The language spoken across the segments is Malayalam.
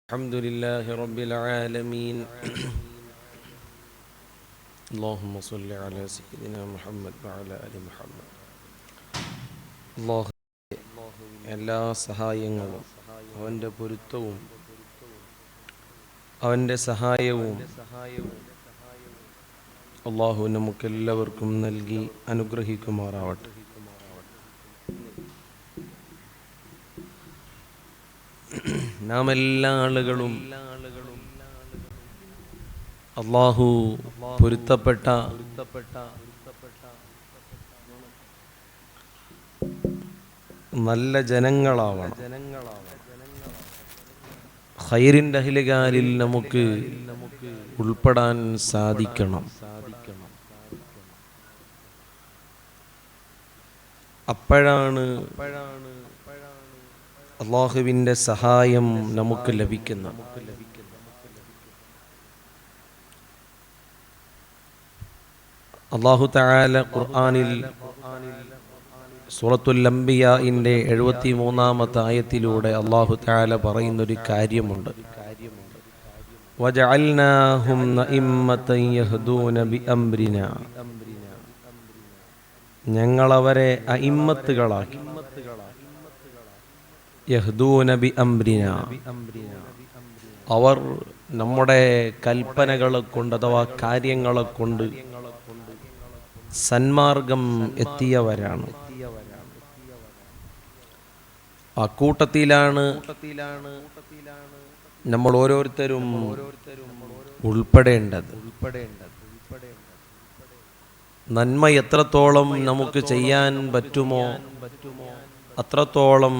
الحمد لله رب العالمين اللهم صل على سيدنا محمد وعلى آل محمد എല്ലാ സഹായങ്ങളും അവൻ്റെ പൊരുത്തവും അവൻ്റെ സഹായവും അല്ലാഹു നമുക്കെല്ലാവർക്കും നൽകി അനുഗ്രഹിക്കുമാറാവട്ടെ. നാം എല്ലാ ആളുകളും അല്ലാഹു പൊരുത്തപ്പെട്ട നല്ല ജനങ്ങളാവണം. ഖൈറിൻ്റെ അഹ്ലുകാരിൽ നമുക്ക് ഉൾപ്പെടാൻ സാധിക്കണം. അപ്പോഴാണ് അല്ലാഹുവിൻ്റെ സഹായം നമുക്ക് ലഭിക്കുന്നത്. അല്ലാഹു തആല ഖുർആനിൽ സൂറത്തുൽ അംബിയാഇന്റെ 73-ാമത്തെ ആയത്തിലൂടെ അല്ലാഹു തആല പറയുന്നൊരു കാര്യമുണ്ട്. വജഅൽനാഹും അഇമ്മതൻ യഹ്ദൂന ബിഅംരിനാ, ഞങ്ങളവരെ അഇമ്മത്തുകളാക്കി. യഹ്ദൂന ബിഅംരിനാ, അവർ നമ്മുടെ കൽപ്പനകളെ കൊണ്ട് അഥവാ കാര്യങ്ങളെ കൊണ്ട് സന്മാർഗം എത്തിയവരാണ്. അക്കൂട്ടത്തിലാണ് നമ്മൾ ഓരോരുത്തരും ഉൾപ്പെടേണ്ടത്. നന്മ എത്രത്തോളം നമുക്ക് ചെയ്യാൻ പറ്റുമോ അത്രത്തോളം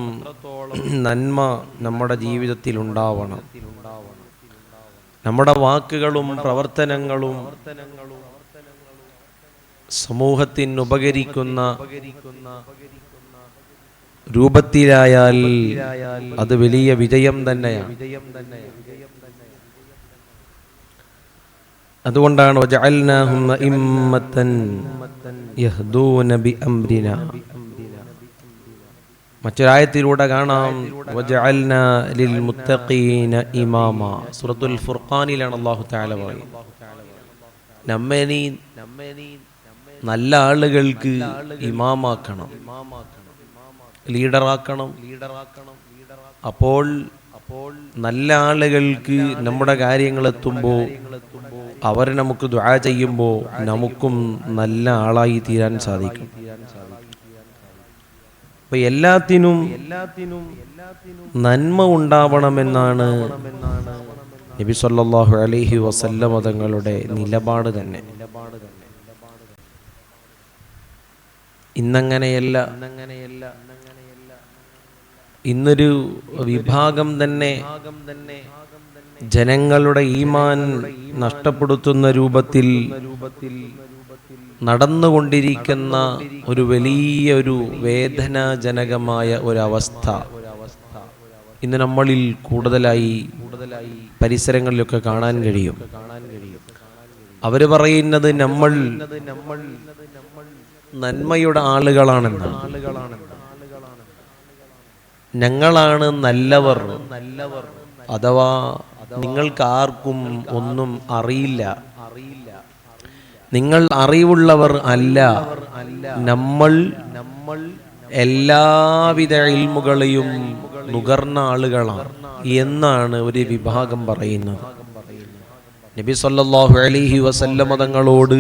നന്മ നമ്മുടെ ജീവിതത്തിൽ ഉണ്ടാവണം. നമ്മുടെ വാക്കുകളും പ്രവർത്തനങ്ങളും സമൂഹത്തിന് ഉപകരിക്കുന്ന രൂപത്തിലായാൽ അത് വലിയ വിജയം തന്നെയാണ്. അതുകൊണ്ടാണ് വജഅൽനാഹും അഇമ്മതൻ യഹ്ദൂന ബിഅംരിനാ. മറ്റൊരായത്തിലൂടെ കാണാം വജഅൽനാ ലിൽ മുത്തഖീന ഇമാമ. സൂറത്തുൽ ഫുർഖാനിലാണ് അല്ലാഹു തആല പറയുന്നത്, നമ്മെ നീ നല്ല ആളുകൾക്ക് ഇമാമാക്കണം, ലീഡറാക്കണം. അപ്പോൾ നല്ല ആളുകൾക്ക് നമ്മുടെ കാര്യങ്ങൾ എത്തുമ്പോൾ അവർ നമുക്ക് ദുആ ചെയ്യുമ്പോൾ നമുക്കും നല്ല ആളായി തീരാൻ സാധിക്കും. അപ്പൊ എല്ലാത്തിനും നന്മ ഉണ്ടാവണമെന്നാണ് നബി സല്ലല്ലാഹു അലൈഹി വസല്ലം തങ്ങളുടെ നിലപാട് തന്നെ. ഇന്നങ്ങനെയല്ല. ഇന്നൊരു വിഭാഗം തന്നെ ജനങ്ങളുടെ ഈമാൻ നഷ്ടപ്പെടുത്തുന്ന രൂപത്തിൽ നടന്നുകൊണ്ടിരിക്കുന്ന ഒരു വലിയൊരു വേദനാജനകമായ ഒരവസ്ഥ ഇന്ന് നമ്മളിൽ കൂടുതലായി പരിസരങ്ങളിലൊക്കെ കാണാൻ കഴിയും. അവര് പറയുന്നത് നമ്മൾ നന്മയുടെ ആളുകളാണെന്ന്, ഞങ്ങളാണ് നല്ലവർ, അഥവാ നിങ്ങൾക്ക് ആർക്കും ഒന്നും അറിയില്ല, നിങ്ങൾ അറിവുള്ളവർ അല്ല, നമ്മൾ എല്ലാവിധ ഇൽമുകളെയും നുകർന്ന ആളുകളാണ് എന്നാണ് ഒരു വിഭാഗം പറയുന്നത്. നബി സല്ലല്ലാഹു അലൈഹി വസല്ലം തങ്ങളോട്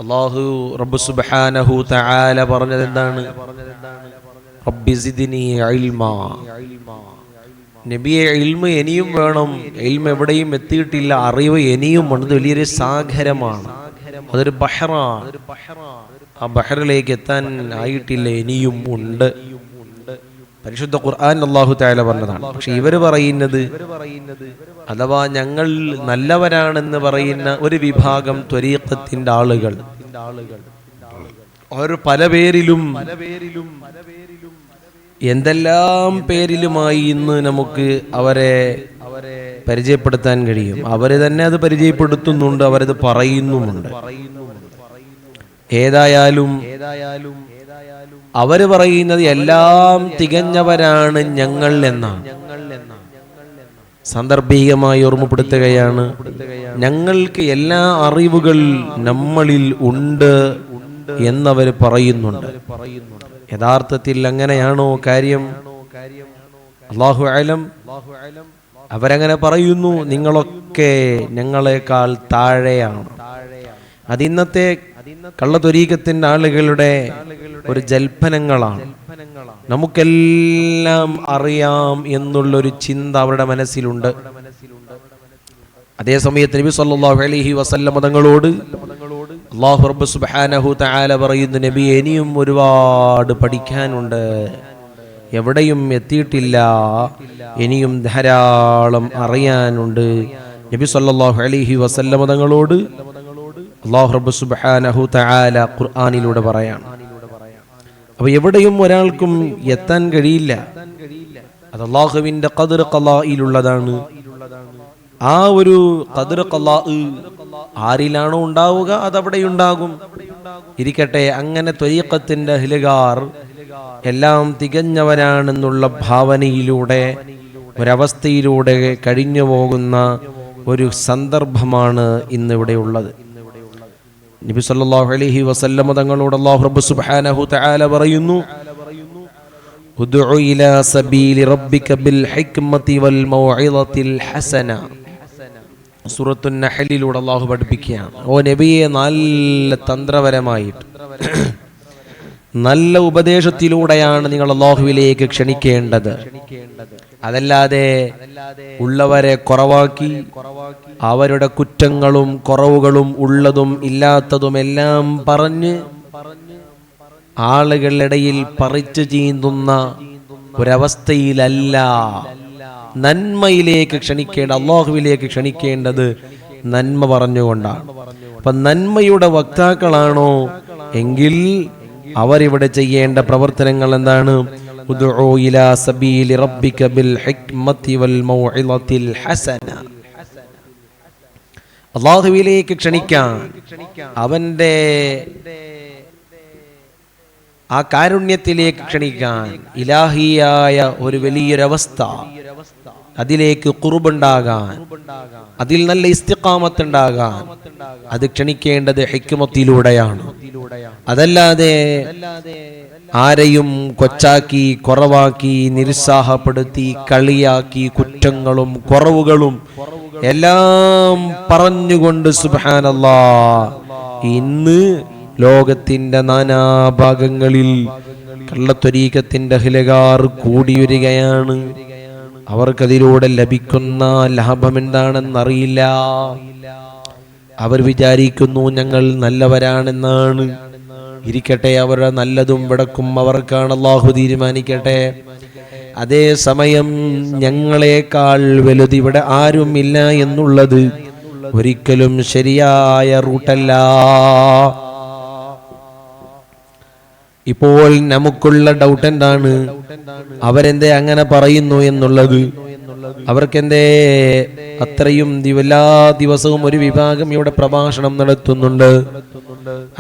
അല്ലാഹു റബ്ബ് സുബ്ഹാനഹു തആല പറഞ്ഞത് എന്താണ്? റബ്ബി സിദ്നി ഇൽമാ. നബിയെ, ഇൽമ് ഇനിയും വേണം. ഇൽമ് എവിടെയും എത്തിയിട്ടില്ല, അറിവ് ഇനിയും ഉണ്ട്. വലിയൊരു സാഗരമാണ്, അതൊരു ബഹറാണ്. ആ ബഹറിലേക്ക് എത്താൻ ആയിട്ടില്ല, ഇനിയും ഉണ്ട്. പരിശുദ്ധ ഖുർആൻ അല്ലാഹു തആല പറഞ്ഞതാണ്. പക്ഷെ ഇവര് പറയുന്നത്, അഥവാ ഞങ്ങൾ നല്ലവരാണെന്ന് പറയുന്ന ഒരു വിഭാഗം ത്വരീഖത്തിന്റെ ആളുകൾ, അവർ പല പേരിലും എന്തെല്ലാം പേരിലുമായി ഇന്ന് നമുക്ക് അവരെ പരിചയപ്പെടുത്താൻ കഴിയും. അവര് തന്നെ അത് പരിചയപ്പെടുത്തുന്നുണ്ട്, അവരത് പറയുന്നുമുണ്ട്. ഏതായാലും അവര് പറയുന്നത് എല്ലാം തികഞ്ഞവരാണ് ഞങ്ങൾ എന്നാണ്. സാന്ദർഭികമായി ഓർമ്മപ്പെടുത്തുകയാണ്, ഞങ്ങൾക്ക് എല്ലാ അറിവുകൾ നമ്മളിൽ ഉണ്ട് എന്നവർ പറയുന്നുണ്ട്. യഥാർത്ഥത്തിൽ അങ്ങനെയാണോ കാര്യം? അല്ലാഹു അലം. അവരങ്ങനെ പറയുന്നു, നിങ്ങളൊക്കെ ഞങ്ങളെക്കാൾ താഴെയാണ്. അത് ഇന്നത്തെ കള്ളത്വരീഖത്തിന്റെ ആളുകളുടെ ഒരു ജൽപ്പനങ്ങളാണ്. നമുക്കെല്ലാം അറിയാം എന്നുള്ളൊരു ചിന്ത അവരുടെ മനസ്സിലുണ്ട്. അതേ സമയത്ത് നബി സല്ലല്ലാഹു അലൈഹി വസല്ലം തങ്ങളോട് അല്ലാഹു റബ്ബ് സുബ്ഹാനഹു തആല പറയുന്നു, നബി ഇനിയും ഒരുപാട് പഠിക്കാനുണ്ട്, എവിടെയും എത്തിയിട്ടില്ല, ഇനിയും ധാരാളം അറിയാനുണ്ട്. നബി സല്ലല്ലാഹു അലൈഹി വസല്ലം തങ്ങളോട് അല്ലാഹു റബ്ബ് സുബ്ഹാനഹു തആല ഖുർആനിലൂടെ പറയാണ്. അപ്പോൾ എവിടെയും ഒരാൾക്കും എത്താൻ കഴിയില്ല. അത് അല്ലാഹുവിന്റെ ഖദർ ഖലായിലുള്ളതാണ്. ആ ഒരു ഖദർ ഖലാ ആരിലാണോ ഉണ്ടാവുക അതവിടെ ഉണ്ടാകും. ഇരിക്കട്ടെ, അങ്ങനെ ത്വരീഖത്തിന്റെ അഹ്ലുകാർ എല്ലാം തികഞ്ഞവരാണെന്നുള്ള ഭാവനയിലൂടെ ഒരവസ്ഥയിലൂടെ കഴിഞ്ഞു പോകുന്ന ഒരു സന്ദർഭമാണ് ഇന്നിവിടെ ഉള്ളത്. നബി സല്ലല്ലാഹു അലൈഹി വസല്ലം തങ്ങളോട് അല്ലാഹു റബ്ബ് സുബ്ഹാനഹു തആല പറയുന്നു, ഉദ്ഉ ഇലാ സബീലി റബ്ബിക ബിൽ ഹിക്മതി വൽ മൗഇദത്തിൽ ഹസന. സൂറത്തുൻ നഹ്ലിലൂടെ അല്ലാഹു പഠിപ്പിക്കുകയാണ്, ഓ നബിയെ, നല്ല തന്ത്രപരമായിട്ട് നല്ല ഉപദേശത്തിലൂടെയാണ് നിങ്ങൾ അല്ലാഹുവിലേക്ക് ക്ഷണിക്കേണ്ടത്. അതല്ലാതെ ഉള്ളവരെ കുറവാക്കി അവരുടെ കുറ്റങ്ങളും കുറവുകളും ഉള്ളതും ഇല്ലാത്തതുമെല്ലാം പറഞ്ഞ് ആളുകളിടയിൽ പറിച്ചു ചീന്തുന്ന ഒരവസ്ഥയിലല്ല നന്മയിലേക്ക് ക്ഷണിക്കേണ്ട, അല്ലാഹുവിലേക്ക് ക്ഷണിക്കേണ്ടത് നന്മ പറഞ്ഞുകൊണ്ടാണ്. അപ്പൊ നന്മയുടെ വക്താക്കളാണോ എങ്കിൽ അവരിവിടെ ചെയ്യേണ്ട പ്രവർത്തനങ്ങൾ എന്താണ്? ഉദ്ഉ ഇലാ സബീലി റബ്ബിക ബിൽ ഹിക്മതി വൽ മൗഇദത്തിൽ ഹസന. അല്ലാഹുവിലേക്ക് ക്ഷണിക്കാൻ, അവന്റെ ആ കാരുണ്യത്തിലേക്ക് ക്ഷണിക്കാൻ, ഇലാഹിയായ ഒരു വലിയൊരവസ്ഥ, അതിലേക്ക് ഖുർബുണ്ടാകാൻ, അതിൽ നല്ല ഇസ്തിഖാമത്ത് ഉണ്ടാകാൻ, അത് ക്ഷണിക്കേണ്ടത് ഹിക്മത്തിലൂടെയാണ്. അതല്ലാതെ ആരെയും കൊച്ചാക്കി, കുറവാക്കി, നിരുത്സാഹപ്പെടുത്തി, കളിയാക്കി, കുറ്റങ്ങളും കുറവുകളും എല്ലാം പറഞ്ഞുകൊണ്ട് സുബ്ഹാനല്ലാഹ് ഇന്ന് ലോകത്തിന്റെ നാനാഭാഗങ്ങളിൽ കള്ളത്വരീഖത്തിന്റെ അഹ്ലുകാർ കൂടിവരികയാണ്. അവർക്കതിലൂടെ ലഭിക്കുന്ന ലാഭം എന്താണെന്നറിയില്ല. അവർ വിചാരിക്കുന്നു ഞങ്ങൾ നല്ലവരാണെന്നാണ്. ഇരിക്കട്ടെ, അവരുടെ നല്ലതും വിടക്കും അവർക്കാണ്, അല്ലാഹു തീരുമാനിക്കട്ടെ. അതേ സമയം ഞങ്ങളെക്കാൾ വലുതിവിടെ ആരുമില്ല എന്നുള്ളത് ഒരിക്കലും ശരിയായ റൂട്ടല്ല. ഇപ്പോൾ നമുക്കുള്ള ഡൗട്ട് എന്താണ്? അവരെന്തേ അങ്ങനെ പറയുന്നു എന്നുള്ളത്. അവർക്കെന്തേ അത്രയും എല്ലാ ദിവസവും ഒരു വിഭാഗം ഇവിടെ പ്രഭാഷണം നടത്തുന്നുണ്ട്.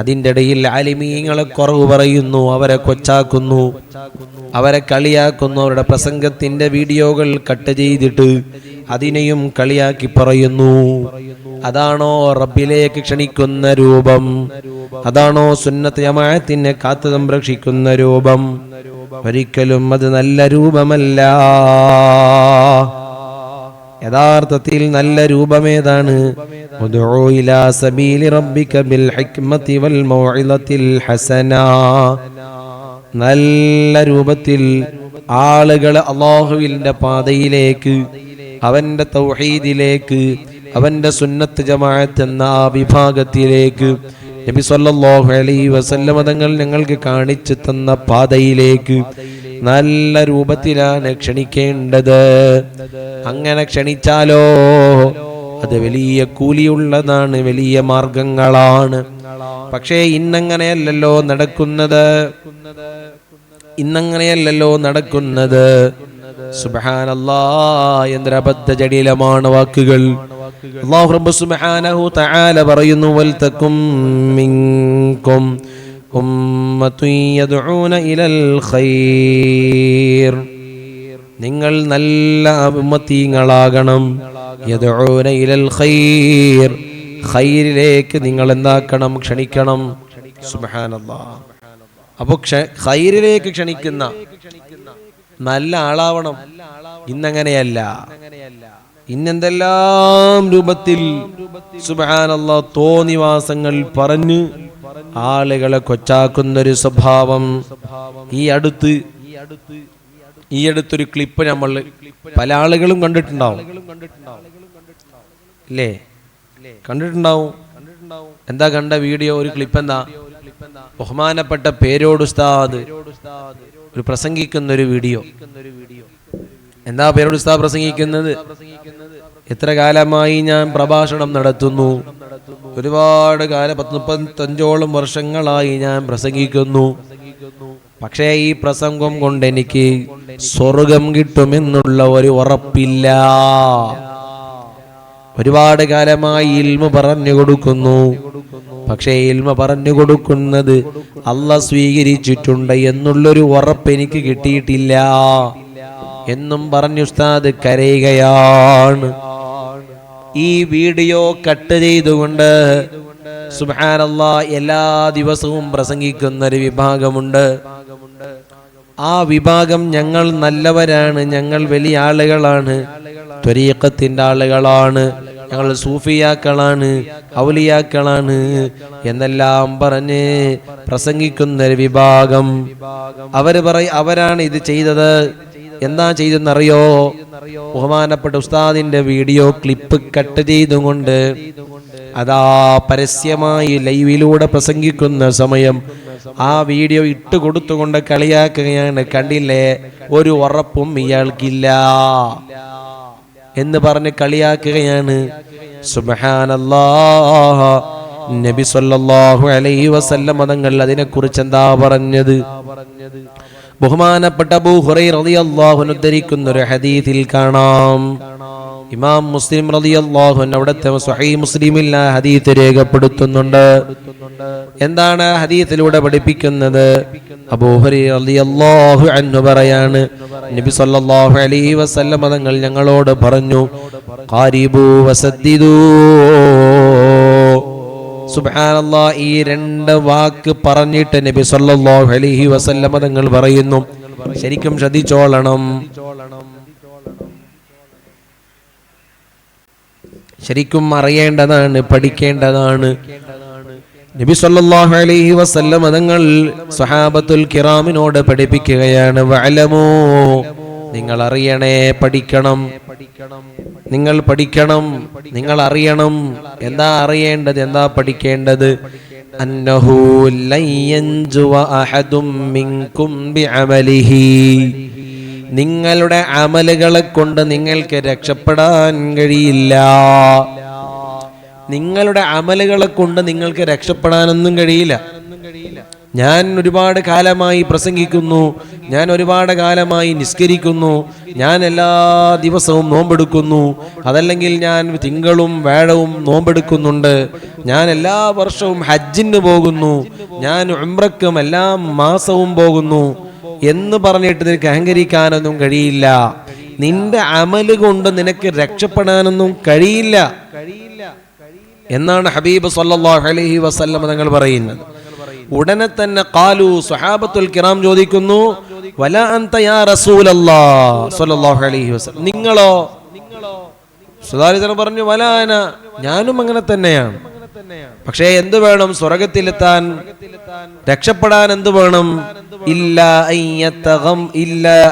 അതിൻ്റെ ഇടയിൽ ആലിമീങ്ങളെ കുറവ് പറയുന്നു, അവരെ കൊച്ചാക്കുന്നു, അവരെ കളിയാക്കുന്നു. അവരുടെ പ്രസംഗത്തിന്റെ വീഡിയോകൾ കട്ട് ചെയ്തിട്ട് അതിനെയും കളിയാക്കി പറയുന്നു. അതാണോ റബ്ബിലേക്ക് ക്ഷണിക്കുന്ന രൂപം? അതാണോ സുന്നത്ത് ജമാഅത്തിനെ കാത്തു സംരക്ഷിക്കുന്ന രൂപം? ഒരിക്കലും അത് നല്ല രൂപമല്ല. യഥാർത്ഥത്തിൽ നല്ല രൂപമേതാണ്? ഉദ്ഉ ഇലാ സബീലി റബ്ബിക ബിൽ ഹിക്മതി വൽ മൗഇദത്തിൽ ഹസന. നല്ല രൂപത്തിൽ ആളുകളെ അല്ലാഹുവിന്റെ പാതയിലേക്ക്, അവന്റെ തൗഹീദിലേക്ക്, അവന്റെ സുന്നത്ത് ജമാഅത്ത് എന്ന ആ വിഭാഗത്തിലേക്ക് നബി സല്ലല്ലാഹു അലൈഹി വസല്ലം തങ്ങൾ ഞങ്ങൾക്ക് കാണിച്ചു തന്ന പാതയിലേക്ക് നല്ല രൂപത്തിലാണ് ക്ഷണിക്കേണ്ടത്. അങ്ങനെ ക്ഷണിച്ചാലോ അത് വലിയ കൂലിയുള്ളതാണ്, വലിയ മാർഗങ്ങളാണ്. പക്ഷേ ഇന്നങ്ങനെയല്ലല്ലോ നടക്കുന്നത്. സുബ്ഹാനല്ലാഹ്, എന്തൊരു അബദ്ധജടിലമാണ് വാക്കുകൾ. അല്ലാഹു റബ്ബ് സുബ്ഹാനഹു തആല പറയുന്നു, വൽതകും മിൻകും ഉമ്മത്തുൻ യദ്ഊന ഇലൽ ഖൈർ. നിങ്ങൾ നല്ല ഉമ്മത്തീങ്ങളാകണം. യദ്ഊന ഇലൽ ഖൈർ, ഖൈറിലേക്ക് നിങ്ങൾ എന്താക്കണം? ക്ഷണിക്കണം. സുബ്ഹാനല്ലാഹ്. അപ്പോൾ ഖൈറിലേക്ക് ക്ഷണിക്കുന്ന നല്ല ആളാവണം. ഇന്നങ്ങനെയല്ല. ഇന്നെന്തെല്ലാം രൂപത്തിൽ സുബ്ഹാനല്ലാഹ് തോന്നിവാസങ്ങൾ പറഞ്ഞ് ആളുകളെ കൊച്ചാക്കുന്നൊരു സ്വഭാവം. ഈ അടുത്തൊരു ക്ലിപ്പ് നമ്മൾ പല ആളുകളും കണ്ടിട്ടുണ്ടാവും, ഇല്ലേ? കണ്ടിട്ടുണ്ടാവും. എന്താ കണ്ട വീഡിയോ? ഒരു ക്ലിപ്പ് എന്താ? ബഹുമാനപ്പെട്ട പേരോട് ഉസ്താദ് ഒരു പ്രസംഗിക്കുന്ന ഒരു വീഡിയോ. എന്താ പേരോട് ഉസ്താദ് പ്രസംഗിക്കുന്നത്? എത്ര കാലമായി ഞാൻ പ്രഭാഷണം നടത്തുന്നു, ഒരുപാട് കാലം 35ഓളം വർഷങ്ങളായി ഞാൻ പ്രസംഗിക്കുന്നു. പക്ഷേ ഈ പ്രസംഗം കൊണ്ട് എനിക്ക് സ്വർഗം കിട്ടുമെന്നുള്ള ഒരു ഉറപ്പില്ല. ഒരുപാട് കാലമായി ഇൽമ പറഞ്ഞു കൊടുക്കുന്നു, പക്ഷേ ഇൽമ പറഞ്ഞു കൊടുക്കുന്നത് അല്ലാഹ് സ്വീകരിച്ചിട്ടുണ്ട് എന്നുള്ളൊരു ഉറപ്പ് എനിക്ക് കിട്ടിയിട്ടില്ല എന്നും പറഞ്ഞു ഉസ്താദ് കരയുകയാണ്. ഈ വീഡിയോ കട്ട് ചെയ്തുകൊണ്ട് സുബ്ഹാനല്ലാഹ് എല്ലാ ദിവസവും പ്രസംഗിക്കുന്ന ഒരു വിഭാഗമുണ്ട്. ആ വിഭാഗം ഞങ്ങൾ നല്ലവരാണ്, ഞങ്ങൾ വലിയ ആളുകളാണ്, ത്വരീഖത്തിന്റെ ആളുകളാണ്, ഞങ്ങൾ സൂഫിയാക്കളാണ്, ഔലിയാക്കളാണ് എന്നെല്ലാം പറഞ്ഞ് പ്രസംഗിക്കുന്ന ഒരു വിഭാഗം. അവരാണ് ഇത് ചെയ്തത്. എന്താ ചെയ്തെന്നറിയോ? ബഹുമാനപ്പെട്ട ഉസ്താദിന്റെ വീഡിയോ ക്ലിപ്പ് കട്ട് ചെയ്തുകൊണ്ട് അതാ പരസ്യമായി ലൈവിലൂടെ പ്രസംഗിക്കുന്ന സമയം ആ വീഡിയോ ഇട്ട് കൊടുത്തുകൊണ്ട് കളിയാക്കുകയാണ്. കണ്ടില്ലേ, ഒരു ഉറപ്പും ഇയാൾക്കില്ല എന്ന് പറഞ്ഞ് കളിയാക്കുകയാണ്. സുബ്ഹാനല്ലാഹ്. നബി സല്ലല്ലാഹു അലൈഹി വസല്ലം തങ്ങൾ അതിനെക്കുറിച്ച് എന്താ പറഞ്ഞത്? ബഹുമാനപ്പെട്ട അബൂ ഹുറൈറ റളിയല്ലാഹു അൻഹു ഉദ്ധരിക്കുന്ന ഒരു ഹദീസിൽ കാണാം. ഇമാം മുസ്ലിം റളിയല്ലാഹു അൻഹു അവിടുത്തെ സ്വഹീഹ് മുസ്ലിമിൽ ആ ഹദീസ് രേഖപ്പെടുത്തുന്നുണ്ട്. എന്താണ് ഹദീസിലൂടെ പഠിപ്പിക്കുന്നത്? അബൂ ഹുറൈറ റളിയല്ലാഹു അൻഹു പറയാണ്, നബി സല്ലല്ലാഹു അലൈഹി വസല്ലം തങ്ങൾ ഞങ്ങളോട് പറഞ്ഞു, ഖാരിബു വസദ്ദിദു. സുബ്ഹാനല്ലാഹ്. ഈ രണ്ട് വാക്ക് പറഞ്ഞിട്ട് നബി സല്ലല്ലാഹു അലൈഹി വസല്ലം തങ്ങൾ പറയുന്നു, ശരിക്കും ശ്രദ്ധിച്ചോളണം, ശരിക്കും അറിയേണ്ടതാണ്, പഠിക്കേണ്ടതാണ്. നബി സല്ലല്ലാഹു അലൈഹി വസല്ലം തങ്ങൾ സ്വഹാബത്തുൽ കിറാമിനോട് പഠിപ്പിക്കുകയാണ്, വഅലമൂ, നിങ്ങൾ അറിയണേ, പഠിക്കണം, നിങ്ങൾ പഠിക്കണം, നിങ്ങൾ അറിയണം. എന്താ അറിയേണ്ടത്? എന്താ പഠിക്കേണ്ടത്? അന്നഹു ലൻ യൻജുവ അഹദും മിൻകും ബിഅമലിഹി. നിങ്ങളുടെ അമലുകളെ കൊണ്ട് നിങ്ങൾക്ക് രക്ഷപ്പെടാൻ കഴിയില്ല. നിങ്ങളുടെ അമലുകളെ കൊണ്ട് നിങ്ങൾക്ക് രക്ഷപ്പെടാനൊന്നും കഴിയില്ല. ഞാൻ ഒരുപാട് കാലമായി പ്രസംഗിക്കുന്നു, ഞാൻ ഒരുപാട് കാലമായി നിസ്കരിക്കുന്നു, ഞാൻ എല്ലാ ദിവസവും നോമ്പെടുക്കുന്നു, അതല്ലെങ്കിൽ ഞാൻ തിങ്കളും വ്യാഴവും നോമ്പെടുക്കുന്നുണ്ട്, ഞാൻ എല്ലാ വർഷവും ഹജ്ജിന് പോകുന്നു, ഞാൻ ഉംറയ്ക്കും എല്ലാ മാസവും പോകുന്നു എന്ന് പറഞ്ഞിട്ട് നിനക്ക് അഹങ്കരിക്കാനൊന്നും കഴിയില്ല. നിന്റെ അമല് കൊണ്ട് നിനക്ക് രക്ഷപ്പെടാനൊന്നും കഴിയില്ല എന്നാണ് ഹബീബ് സല്ലല്ലാഹു അലൈഹി വസല്ലം തങ്ങൾ പറയുന്നത്. ഉടനെ തന്നെ ഖാലു, സ്വഹാബത്തുൽ കിറാം ചോദിക്കുന്നു, വലാ അൻത യാ റസൂലല്ലാഹ് സ്വല്ലല്ലാഹു അലൈഹി വസല്ലം, നിങ്ങളോ? സുദാരിതൻ പറഞ്ഞു, വലാ അന, ഞാനും അങ്ങനെ തന്നെയാണ്. പക്ഷേ എന്ത് വേണം? സ്വർഗ്ഗത്തിലെത്താൻ, രക്ഷപ്പെടാൻ എന്ത് വേണം? ഇല്ലാ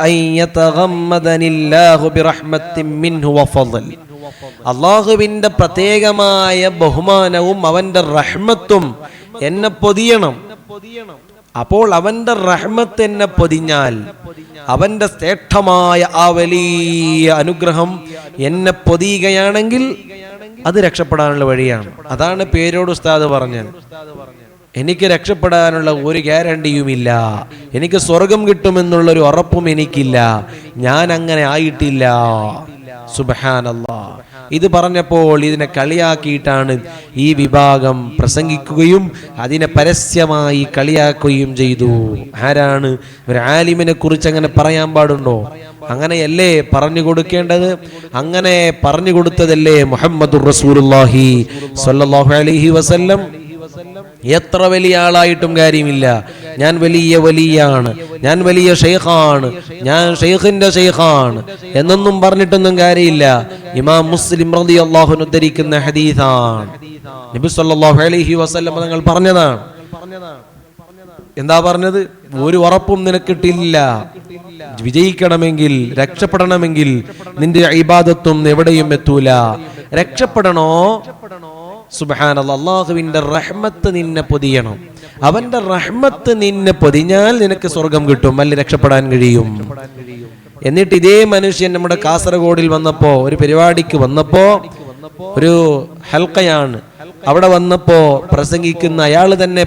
അയ്യതഗമ്മദനില്ലാഹു ബിറഹ്മത്തിൻ മിൻഹു വഫളൽ. അല്ലാഹുവിന്റെ പ്രത്യേകമായ ബഹുമാനവും അവന്റെ റഹ്മത്തും എന്നെ പൊതിയണം. അപ്പോൾ അവന്റെ റഹ്മത്ത് എന്നെ പൊതിഞ്ഞാൽ, അവന്റെ ശ്രേഷ്ഠമായ ആ വലിയ അനുഗ്രഹം എന്നെ പൊതിയുകയാണെങ്കിൽ അത് രക്ഷപ്പെടാനുള്ള വഴിയാണ്. അതാണ് പേരോട് ഉസ്താദ് പറഞ്ഞത്. എനിക്ക് രക്ഷപ്പെടാനുള്ള ഒരു ഗ്യാരണ്ടിയുമില്ല, എനിക്ക് സ്വർഗം കിട്ടുമെന്നുള്ളൊരു ഉറപ്പും എനിക്കില്ല, ഞാൻ അങ്ങനെ ആയിട്ടില്ല. സുബ്ഹാനല്ലാഹ്. ഇത് പറഞ്ഞപ്പോൾ ഇതിനെ കളിയാക്കിയിട്ടാണ് ഈ വിഭാഗം പ്രസംഗിക്കുകയും അതിനെ പരസ്യമായി കളിയാക്കുകയും ചെയ്തു. ആരാണ്? ഒരു ആലിമിനെ കുറിച്ച് അങ്ങനെ പറയാൻ പാടുണ്ടോ? അങ്ങനെയല്ലേ പറഞ്ഞു കൊടുക്കേണ്ടത്? അങ്ങനെ പറഞ്ഞു കൊടുത്തതല്ലേ മുഹമ്മദുർ റസൂലുള്ളാഹി സ്വല്ലല്ലാഹു അലൈഹി വസല്ലം. എത്ര വലിയ ആളായിട്ടും കാര്യമില്ല, ഞാൻ വലിയ വലിയാണ്, ഞാൻ വലിയ ഷെയ്ഖാണ്, ഞാൻ ഷെയ്ഖിന്റെ ഷെയ്ഖാണ് എന്നൊന്നും പറഞ്ഞിട്ടൊന്നും കാര്യമില്ല. ഇമാം മുസ്ലിം റളിയല്ലാഹു അൻഹു ഉദ്ധരിക്കുന്ന ഹദീസാണ്. നബി സല്ലല്ലാഹു അലൈഹി വസല്ലം തങ്ങൾ പറഞ്ഞതാണ്. എന്താ പറഞ്ഞത്? ഒരു ഉറപ്പും നിനക്കിട്ടില്ല. വിജയിക്കണമെങ്കിൽ, രക്ഷപ്പെടണമെങ്കിൽ നിന്റെ ഇബാദത്തും എവിടെയും എത്തൂല. രക്ഷപ്പെടണോ? സുബ്ഹാനല്ലാഹ്, അല്ലാഹുവിന്റെ റഹ്മത്ത് നിന്നെ പൊതിയണം. അവന്റെ റഹ്മത്ത് നിന്നെ പൊതിഞ്ഞാൽ നിനക്ക് സ്വർഗം കിട്ടും, അല്ലെ രക്ഷപ്പെടാൻ കഴിയും. എന്നിട്ട് ഇതേ മനുഷ്യൻ നമ്മുടെ കാസർഗോഡിൽ വന്നപ്പോ, ഒരു പരിപാടിക്ക് വന്നപ്പോ, ഒരു ഹൽക്കയാണ്, അവിടെ വന്നപ്പോ പ്രസംഗിക്കുന്ന അയാൾ തന്നെ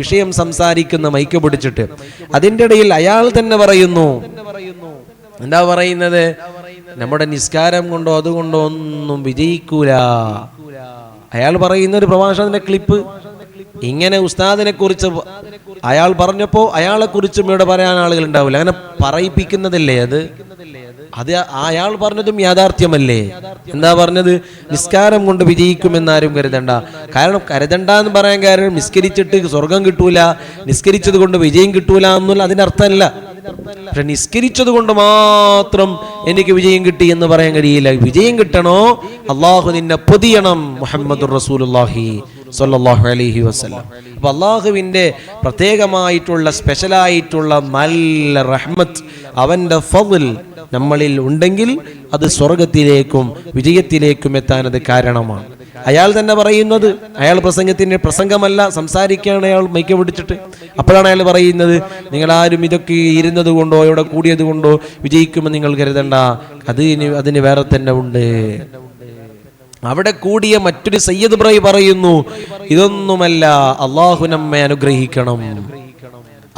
വിഷയം സംസാരിക്കുന്ന മൈക്ക് പിടിച്ചിട്ട് അതിൻ്റെ ഇടയിൽ അയാൾ തന്നെ പറയുന്നു, എന്താ പറയുന്നത്? നമ്മുടെ നിസ്കാരം കൊണ്ടോ അതുകൊണ്ടോ ഒന്നും വിജയിക്കൂല. അയാൾ പറയുന്ന ഒരു പ്രഭാഷണത്തിന്റെ ക്ലിപ്പ്. ഇങ്ങനെ ഉസ്താദിനെ കുറിച്ച് അയാൾ പറഞ്ഞപ്പോ അയാളെ കുറിച്ചും ഇവിടെ പറയാൻ ആളുകൾ ഉണ്ടാവില്ല. അങ്ങനെ പറയിപ്പിക്കുന്നതല്ലേ അത്? അയാൾ പറഞ്ഞതും യാഥാർത്ഥ്യമല്ലേ? എന്താ പറഞ്ഞത്? നിസ്കാരം കൊണ്ട് വിജയിക്കുമെന്നാരും കരുതണ്ട. കാരണം കരുതണ്ട എന്ന് പറയാൻ കാരണം നിസ്കരിച്ചിട്ട് സ്വർഗം കിട്ടൂല, നിസ്കരിച്ചത് കൊണ്ട് വിജയം കിട്ടൂല എന്നുള്ള അതിന്റെ അർത്ഥമല്ല. പക്ഷെ നിസ്കരിച്ചത് കൊണ്ട് മാത്രം എനിക്ക് വിജയം കിട്ടി എന്ന് പറയാൻ കഴിയില്ല. വിജയം കിട്ടണോ? അള്ളാഹു നിന്നെ പൊതിയണം. മുഹമ്മദുർ റസൂലുള്ളാഹി സ്വല്ലല്ലാഹു അലൈഹി വസല്ലം. അപ്പൊ അള്ളാഹുവിന്റെ പ്രത്യേകമായിട്ടുള്ള സ്പെഷ്യലായിട്ടുള്ള നല്ല റഹ്മത്ത്, അവന്റെ ഫദ്ൽ നമ്മളിൽ ഉണ്ടെങ്കിൽ അത് സ്വർഗത്തിലേക്കും വിജയത്തിലേക്കും എത്താൻ അത് കാരണമാണ്. അയാൾ തന്നെ പറയുന്നത്, അയാൾ പ്രസംഗത്തിന്റെ പ്രസംഗമല്ല, സംസാരിക്കുകയാണ് അയാൾ മൈക്ക് പിടിച്ചിട്ട്. അപ്പോഴാണ് അയാൾ പറയുന്നത്, നിങ്ങളാരും ഇതൊക്കെ ഇരുന്നത് കൊണ്ടോ ഇവിടെ കൂടിയത് കൊണ്ടോ വിജയിക്കുമെന്ന് നിങ്ങൾ കരുതണ്ട, അതിന് വേറെ തന്നെ ഉണ്ട്. അവിടെ കൂടിയ മറ്റൊരു സയ്യിദ് ബ്രൈ പറയുന്നു, ഇതൊന്നുമല്ല, അള്ളാഹു നമ്മെ അനുഗ്രഹിക്കണം,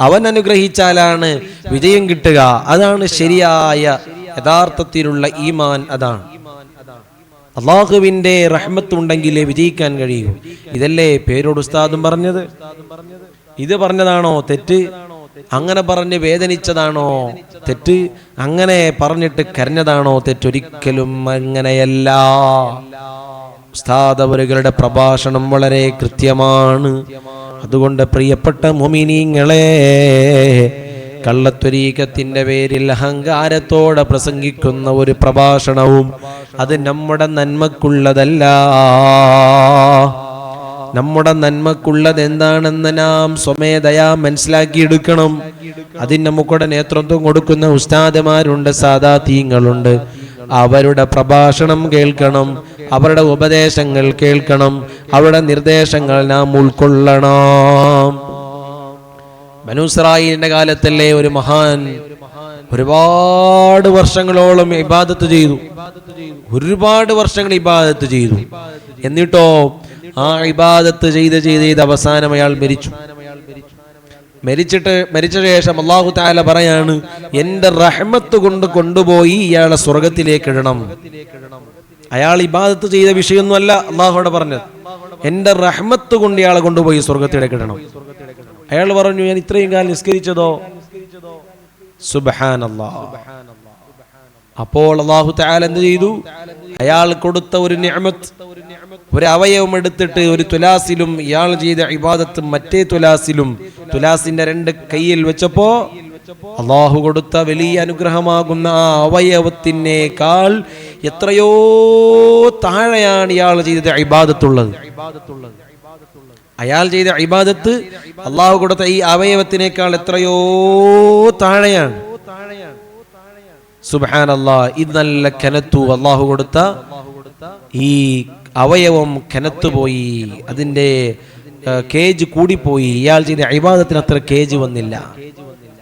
അവൻ അനുഗ്രഹിച്ചാലാണ് വിജയം കിട്ടുക. അതാണ് ശരിയായ യഥാർത്ഥത്തിലുള്ള ഈമാൻ. അതാണ് അള്ളാഹുവിന്റെ റഹ്മത്ത് ഉണ്ടെങ്കിലേ വിജയിക്കാൻ കഴിയൂ. ഇതല്ലേ പേരോട് ഉസ്താദും പറഞ്ഞത്? ഇത് പറഞ്ഞതാണോ തെറ്റ്? അങ്ങനെ പറഞ്ഞ് വേദനിച്ചതാണോ തെറ്റ്? അങ്ങനെ പറഞ്ഞിട്ട് കരഞ്ഞതാണോ തെറ്റ്? ഒരിക്കലും അങ്ങനെയല്ല. ഉസ്താദ് അവരുടെ പ്രഭാഷണം വളരെ കൃത്യമാണ്. അതുകൊണ്ട് പ്രിയപ്പെട്ട മുഅ്മിനീങ്ങളെ, കള്ളത്വരീഖത്തിന്റെ പേരിൽ അഹങ്കാരത്തോടെ പ്രസംഗിക്കുന്ന ഒരു പ്രഭാഷണവും അത് നമ്മുടെ നന്മക്കുള്ളതല്ല. നമ്മുടെ നന്മക്കുള്ളത് എന്താണെന്ന് നാം സ്വമേധയാ മനസ്സിലാക്കിയെടുക്കണം. അതിന് നമുക്കിടെ നേതൃത്വം കൊടുക്കുന്ന ഉസ്താദുമാരുണ്ട്, സാദാതീങ്ങളുണ്ട്. അവരുടെ പ്രഭാഷണം കേൾക്കണം, അവരുടെ ഉപദേശങ്ങൾ കേൾക്കണം, അവരുടെ നിർദ്ദേശങ്ങൾ നാം ഉൾക്കൊള്ളണം. ബനൂ ഇസ്രായീലിന്റെ കാലത്തല്ലേ ഒരു മഹാൻ ഒരുപാട് വർഷങ്ങളോളം ഇബാദത്ത് ചെയ്തു, ഒരുപാട് വർഷങ്ങൾ ഇബാദത്ത് ചെയ്തു. എന്നിട്ടോ ആ ഇബാദത്ത് ചെയ്ത് അവസാനം അയാൾ മരിച്ചു. മരിച്ച ശേഷം അല്ലാഹു തആല പറയാണ്, എന്റെ റഹ്മത്ത് കൊണ്ട് കൊണ്ടുപോയി ഇയാളെ സ്വർഗത്തിലേക്ക് ഇടണം. അയാൾ ഇബാദത്ത് ചെയ്ത വിഷയമൊന്നുമല്ല അല്ലാഹുവോട് പറഞ്ഞത്, എന്റെ റഹ്മത്ത് കൊണ്ട് ഇയാളെ കൊണ്ടുപോയി സ്വർഗത്തിലേക്ക് ഇടണം. അയാൾ പറഞ്ഞു, ഞാൻ ഇത്രയും കാലം നിസ്കരിച്ചതോ? സുബ്ഹാനല്ലാഹ്. അപ്പോൾ അല്ലാഹു തആല എന്ത് ചെയ്തു? അയാൾ കൊടുത്ത ഒരു നിഅമത്ത്, ഒരു അവയവം എടുത്തിട്ട് ഒരു തുലാസിലും ഇയാൾ ചെയ്ത ഇബാദത്ത് മറ്റേ തുലാസിന്റെ രണ്ട് കയ്യിൽ വെച്ചപ്പോ അല്ലാഹു കൊടുത്ത വലിയ അനുഗ്രഹമാകുന്ന ആ അവയവത്തിനേക്കാൾ എത്രയോ താഴെയാണ് ഇയാൾ ചെയ്ത ഇബാദത്തുള്ളത്. അയാൾ ചെയ്ത ഇബാദത്ത് അല്ലാഹു കൊടുത്ത ഈ അവയവത്തിനേക്കാൾ എത്രയോ താഴെയാണ്. സുബ്ഹാനല്ലാഹ്. ഇത് നല്ല കനത്തു. അല്ലാഹു കൊടുത്ത ഈ അവയവം കനത്തുപോയി, അതിന്റെ കേജ് കൂടിപ്പോയി. ഇയാൾ ചെയ്ത ഇബാദത്തിന് അത്ര കേജ് വന്നില്ല.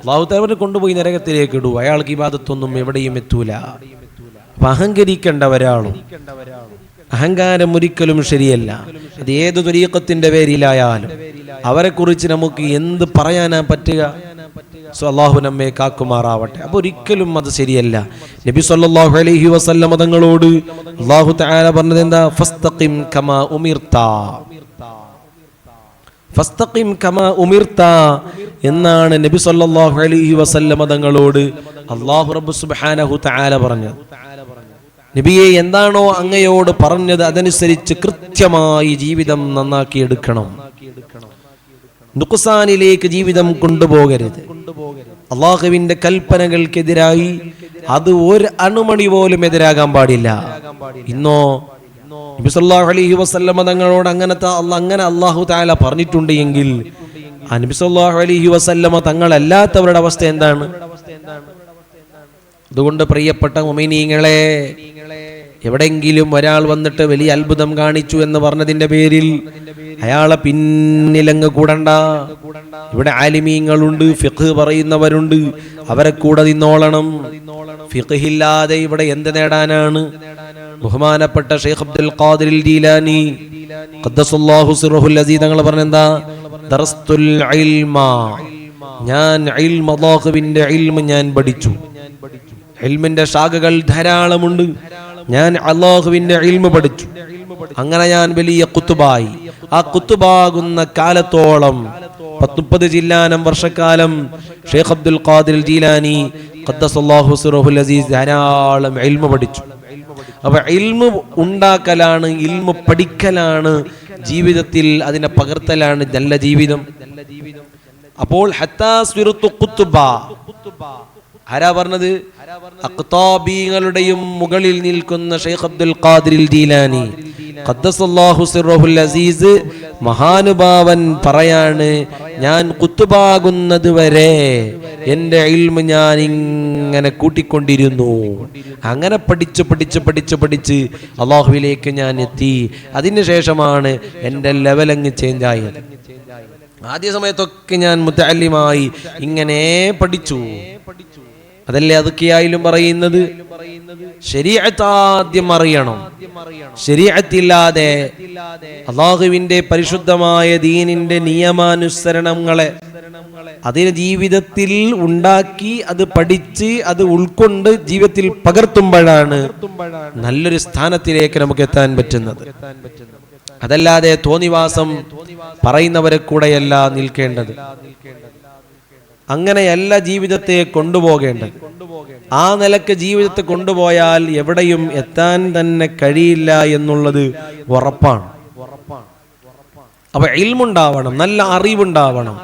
അല്ലാഹു തആല കൊണ്ടുപോയി നരകത്തിലേക്ക് ഇടൂ. അയാൾക്ക് ഇബാദത്തൊന്നും എവിടെയും എത്തൂല. അപ്പൊ അഹങ്കരിക്കേണ്ട ഒരാളും, അഹങ്കാരം ഒരിക്കലും ശരിയല്ല. അത് ഏത് ത്വരീഖത്തിന്റെ പേരിലായാലും അവരെ കുറിച്ച് നമുക്ക് എന്ത് പറയാനാ പറ്റുക? അല്ലാഹു നമ്മെ കാക്കുമാറാവട്ടെ. അപ്പോൾ ഒരിക്കലും അത് ശരിയല്ല. നബി സല്ലല്ലാഹു അലൈഹി വസല്ലം തങ്ങളോട് അല്ലാഹു തആല പറഞ്ഞത് എന്താ? ഫസ്തഖിം കമാ ഉമിർത, ഫസ്തഖിം കമാ ഉമിർത എന്നാണ് നബി സല്ലല്ലാഹു അലൈഹി വസല്ലം തങ്ങളോട് അല്ലാഹു റബ്ബ് സുബ്ഹാനഹു തആല പറഞ്ഞത്. നബിയെ, എന്താണോ അങ്ങയോട് പറഞ്ഞത് അതനുസരിച്ച് കൃത്യമായി ജീവിതം നന്നാക്കി എടുക്കണം. നുഖ്സാനിലേക്ക് ജീവിതം കൊണ്ടുപോകരുത്. അള്ളാഹുവിന്റെ കൽപ്പനകൾക്കെതിരായി അത് ഒരു അണുമണി പോലും എതിരാകാൻ പാടില്ല. ഇന്നോ നബി സല്ലല്ലാഹു അലൈഹി വസല്ലം തങ്ങളോട് അങ്ങനെ അല്ലാഹു തആല പറഞ്ഞിട്ടുണ്ട് എങ്കിൽ ആ നബി സല്ലല്ലാഹു അലൈഹി വസല്ലം തങ്ങളല്ലാത്തവരുടെ അവസ്ഥ എന്താണ്? അതുകൊണ്ട് പ്രിയപ്പെട്ട മുഅ്മിനീങ്ങളെ, എവിടെങ്കിലും ഒരാൾ വന്നിട്ട് വലിയ അത്ഭുതം കാണിച്ചു എന്ന് പറഞ്ഞതിന്റെ പേരിൽ അയാളെ പിന്നിലങ്ങ് കൂടണ്ട. ഇവിടെ ആലിമീങ്ങളുണ്ട്, ഫിഖ് പറയുന്നവരുണ്ട്, അവരെ കൂടെ നിന്നോളണം. ഫിഖ് ഇല്ലാതെ ഇവിടെ എന്ത് നേടാനാണ്? ബഹുമാനപ്പെട്ട ഷെയ്ഖ് അബ്ദുൽ ഖാദിർ ജീലാനി ഖദ്ദസല്ലാഹു സിർറുൽ അസീസ് തങ്ങൾ പറഞ്ഞെന്താ? ദറസ്തുൽ ഇൽമ, ഞാൻ ഇൽമ, അല്ലാഹുവിന്റെ ഇൽമ ഞാൻ പഠിച്ചു. ഇൽമിന്റെ ശാഖകൾ ധാരാളമുണ്ട്. ഞാൻ അല്ലാഹുവിന്റെ ഇൽമ പഠിച്ചു. അങ്ങനെ ഞാൻ വലിയ കുത്തുബായി. ആ കുത്തുബാകുന്ന കാലത്തോളം 30 ജില്ലാനം വർഷക്കാലം ഷെയ്ഖ് അബ്ദുൽ ഖാദിർ ജീലാനി ഖദ്ദസല്ലാഹു സിർറുൽ അസീസ് ധാരാളം ഇൽമ പഠിച്ചു. അപ്പൊ ഇൽമ ഉണ്ടാക്കലാണ്, ഇൽമ പഠിക്കലാണ് ജീവിതത്തിൽ, അതിനെ പകർത്തലാണ് നല്ല ജീവിതം. അപ്പോൾ ഹത്താ സ്വിറുത്തു ഖുത്ബ, ആരാ പറഞ്ഞത്? അഖ്താബീങ്ങളുടെയും മുകളിൽ നിൽക്കുന്ന ഷെയ്ഖ് അബ്ദുൽ ഖാദിർ ജീലാനി ഖദ്ദസല്ലാഹു സിർറുൽ അസീസ് മഹാനുഭാവൻ പറയാണ്, ഞാൻ ഖുത്ബാകുന്നത് വരെ എൻ്റെ ഇൽമ ഞാൻ ഇങ്ങനെ കൂട്ടിക്കൊണ്ടിരുന്നു. അങ്ങനെ പഠിച്ച് അല്ലാഹുവിലേക്ക് ഞാൻ എത്തി. അതിനുശേഷമാണ് എൻ്റെ ലെവലങ്ങ് ചേഞ്ച് ആയത്. ആദ്യ സമയത്തൊക്കെ ഞാൻ മുതഅല്ലിമായി ഇങ്ങനെ പഠിച്ചു. അതല്ലേ അതൊക്കെയായാലും പറയുന്നത്. ശരീഅത്ത് ആദ്യം അറിയണം. ശരീഅത്തില്ലാതെ അല്ലാഹുവിന്റെ പരിശുദ്ധമായ ദീനിന്റെ നിയമാനുസരണങ്ങളെ അതിനെ ജീവിതത്തിൽ ഉണ്ടാക്കി, അത് പഠിച്ച്, അത് ഉൾക്കൊണ്ട് ജീവിതത്തിൽ പകർത്തുമ്പോഴാണ് നല്ലൊരു സ്ഥാനത്തിലേക്ക് നമുക്ക് എത്താൻ പറ്റുന്നത്. അതല്ലാതെ തോന്നിവാസം പറയുന്നവരെ കൂടെയല്ല നിൽക്കേണ്ടത്. അങ്ങനെയല്ല ജീവിതത്തെ കൊണ്ടുപോകേണ്ടത്. ആ നിലക്ക് ജീവിതത്തെ കൊണ്ടുപോയാൽ എവിടെയും എത്താൻ തന്നെ കഴിയില്ല എന്നുള്ളത് ഉറപ്പാണ്. അപ്പൊ ഇൽമുണ്ടാവണം, നല്ല അറിവുണ്ടാവണം.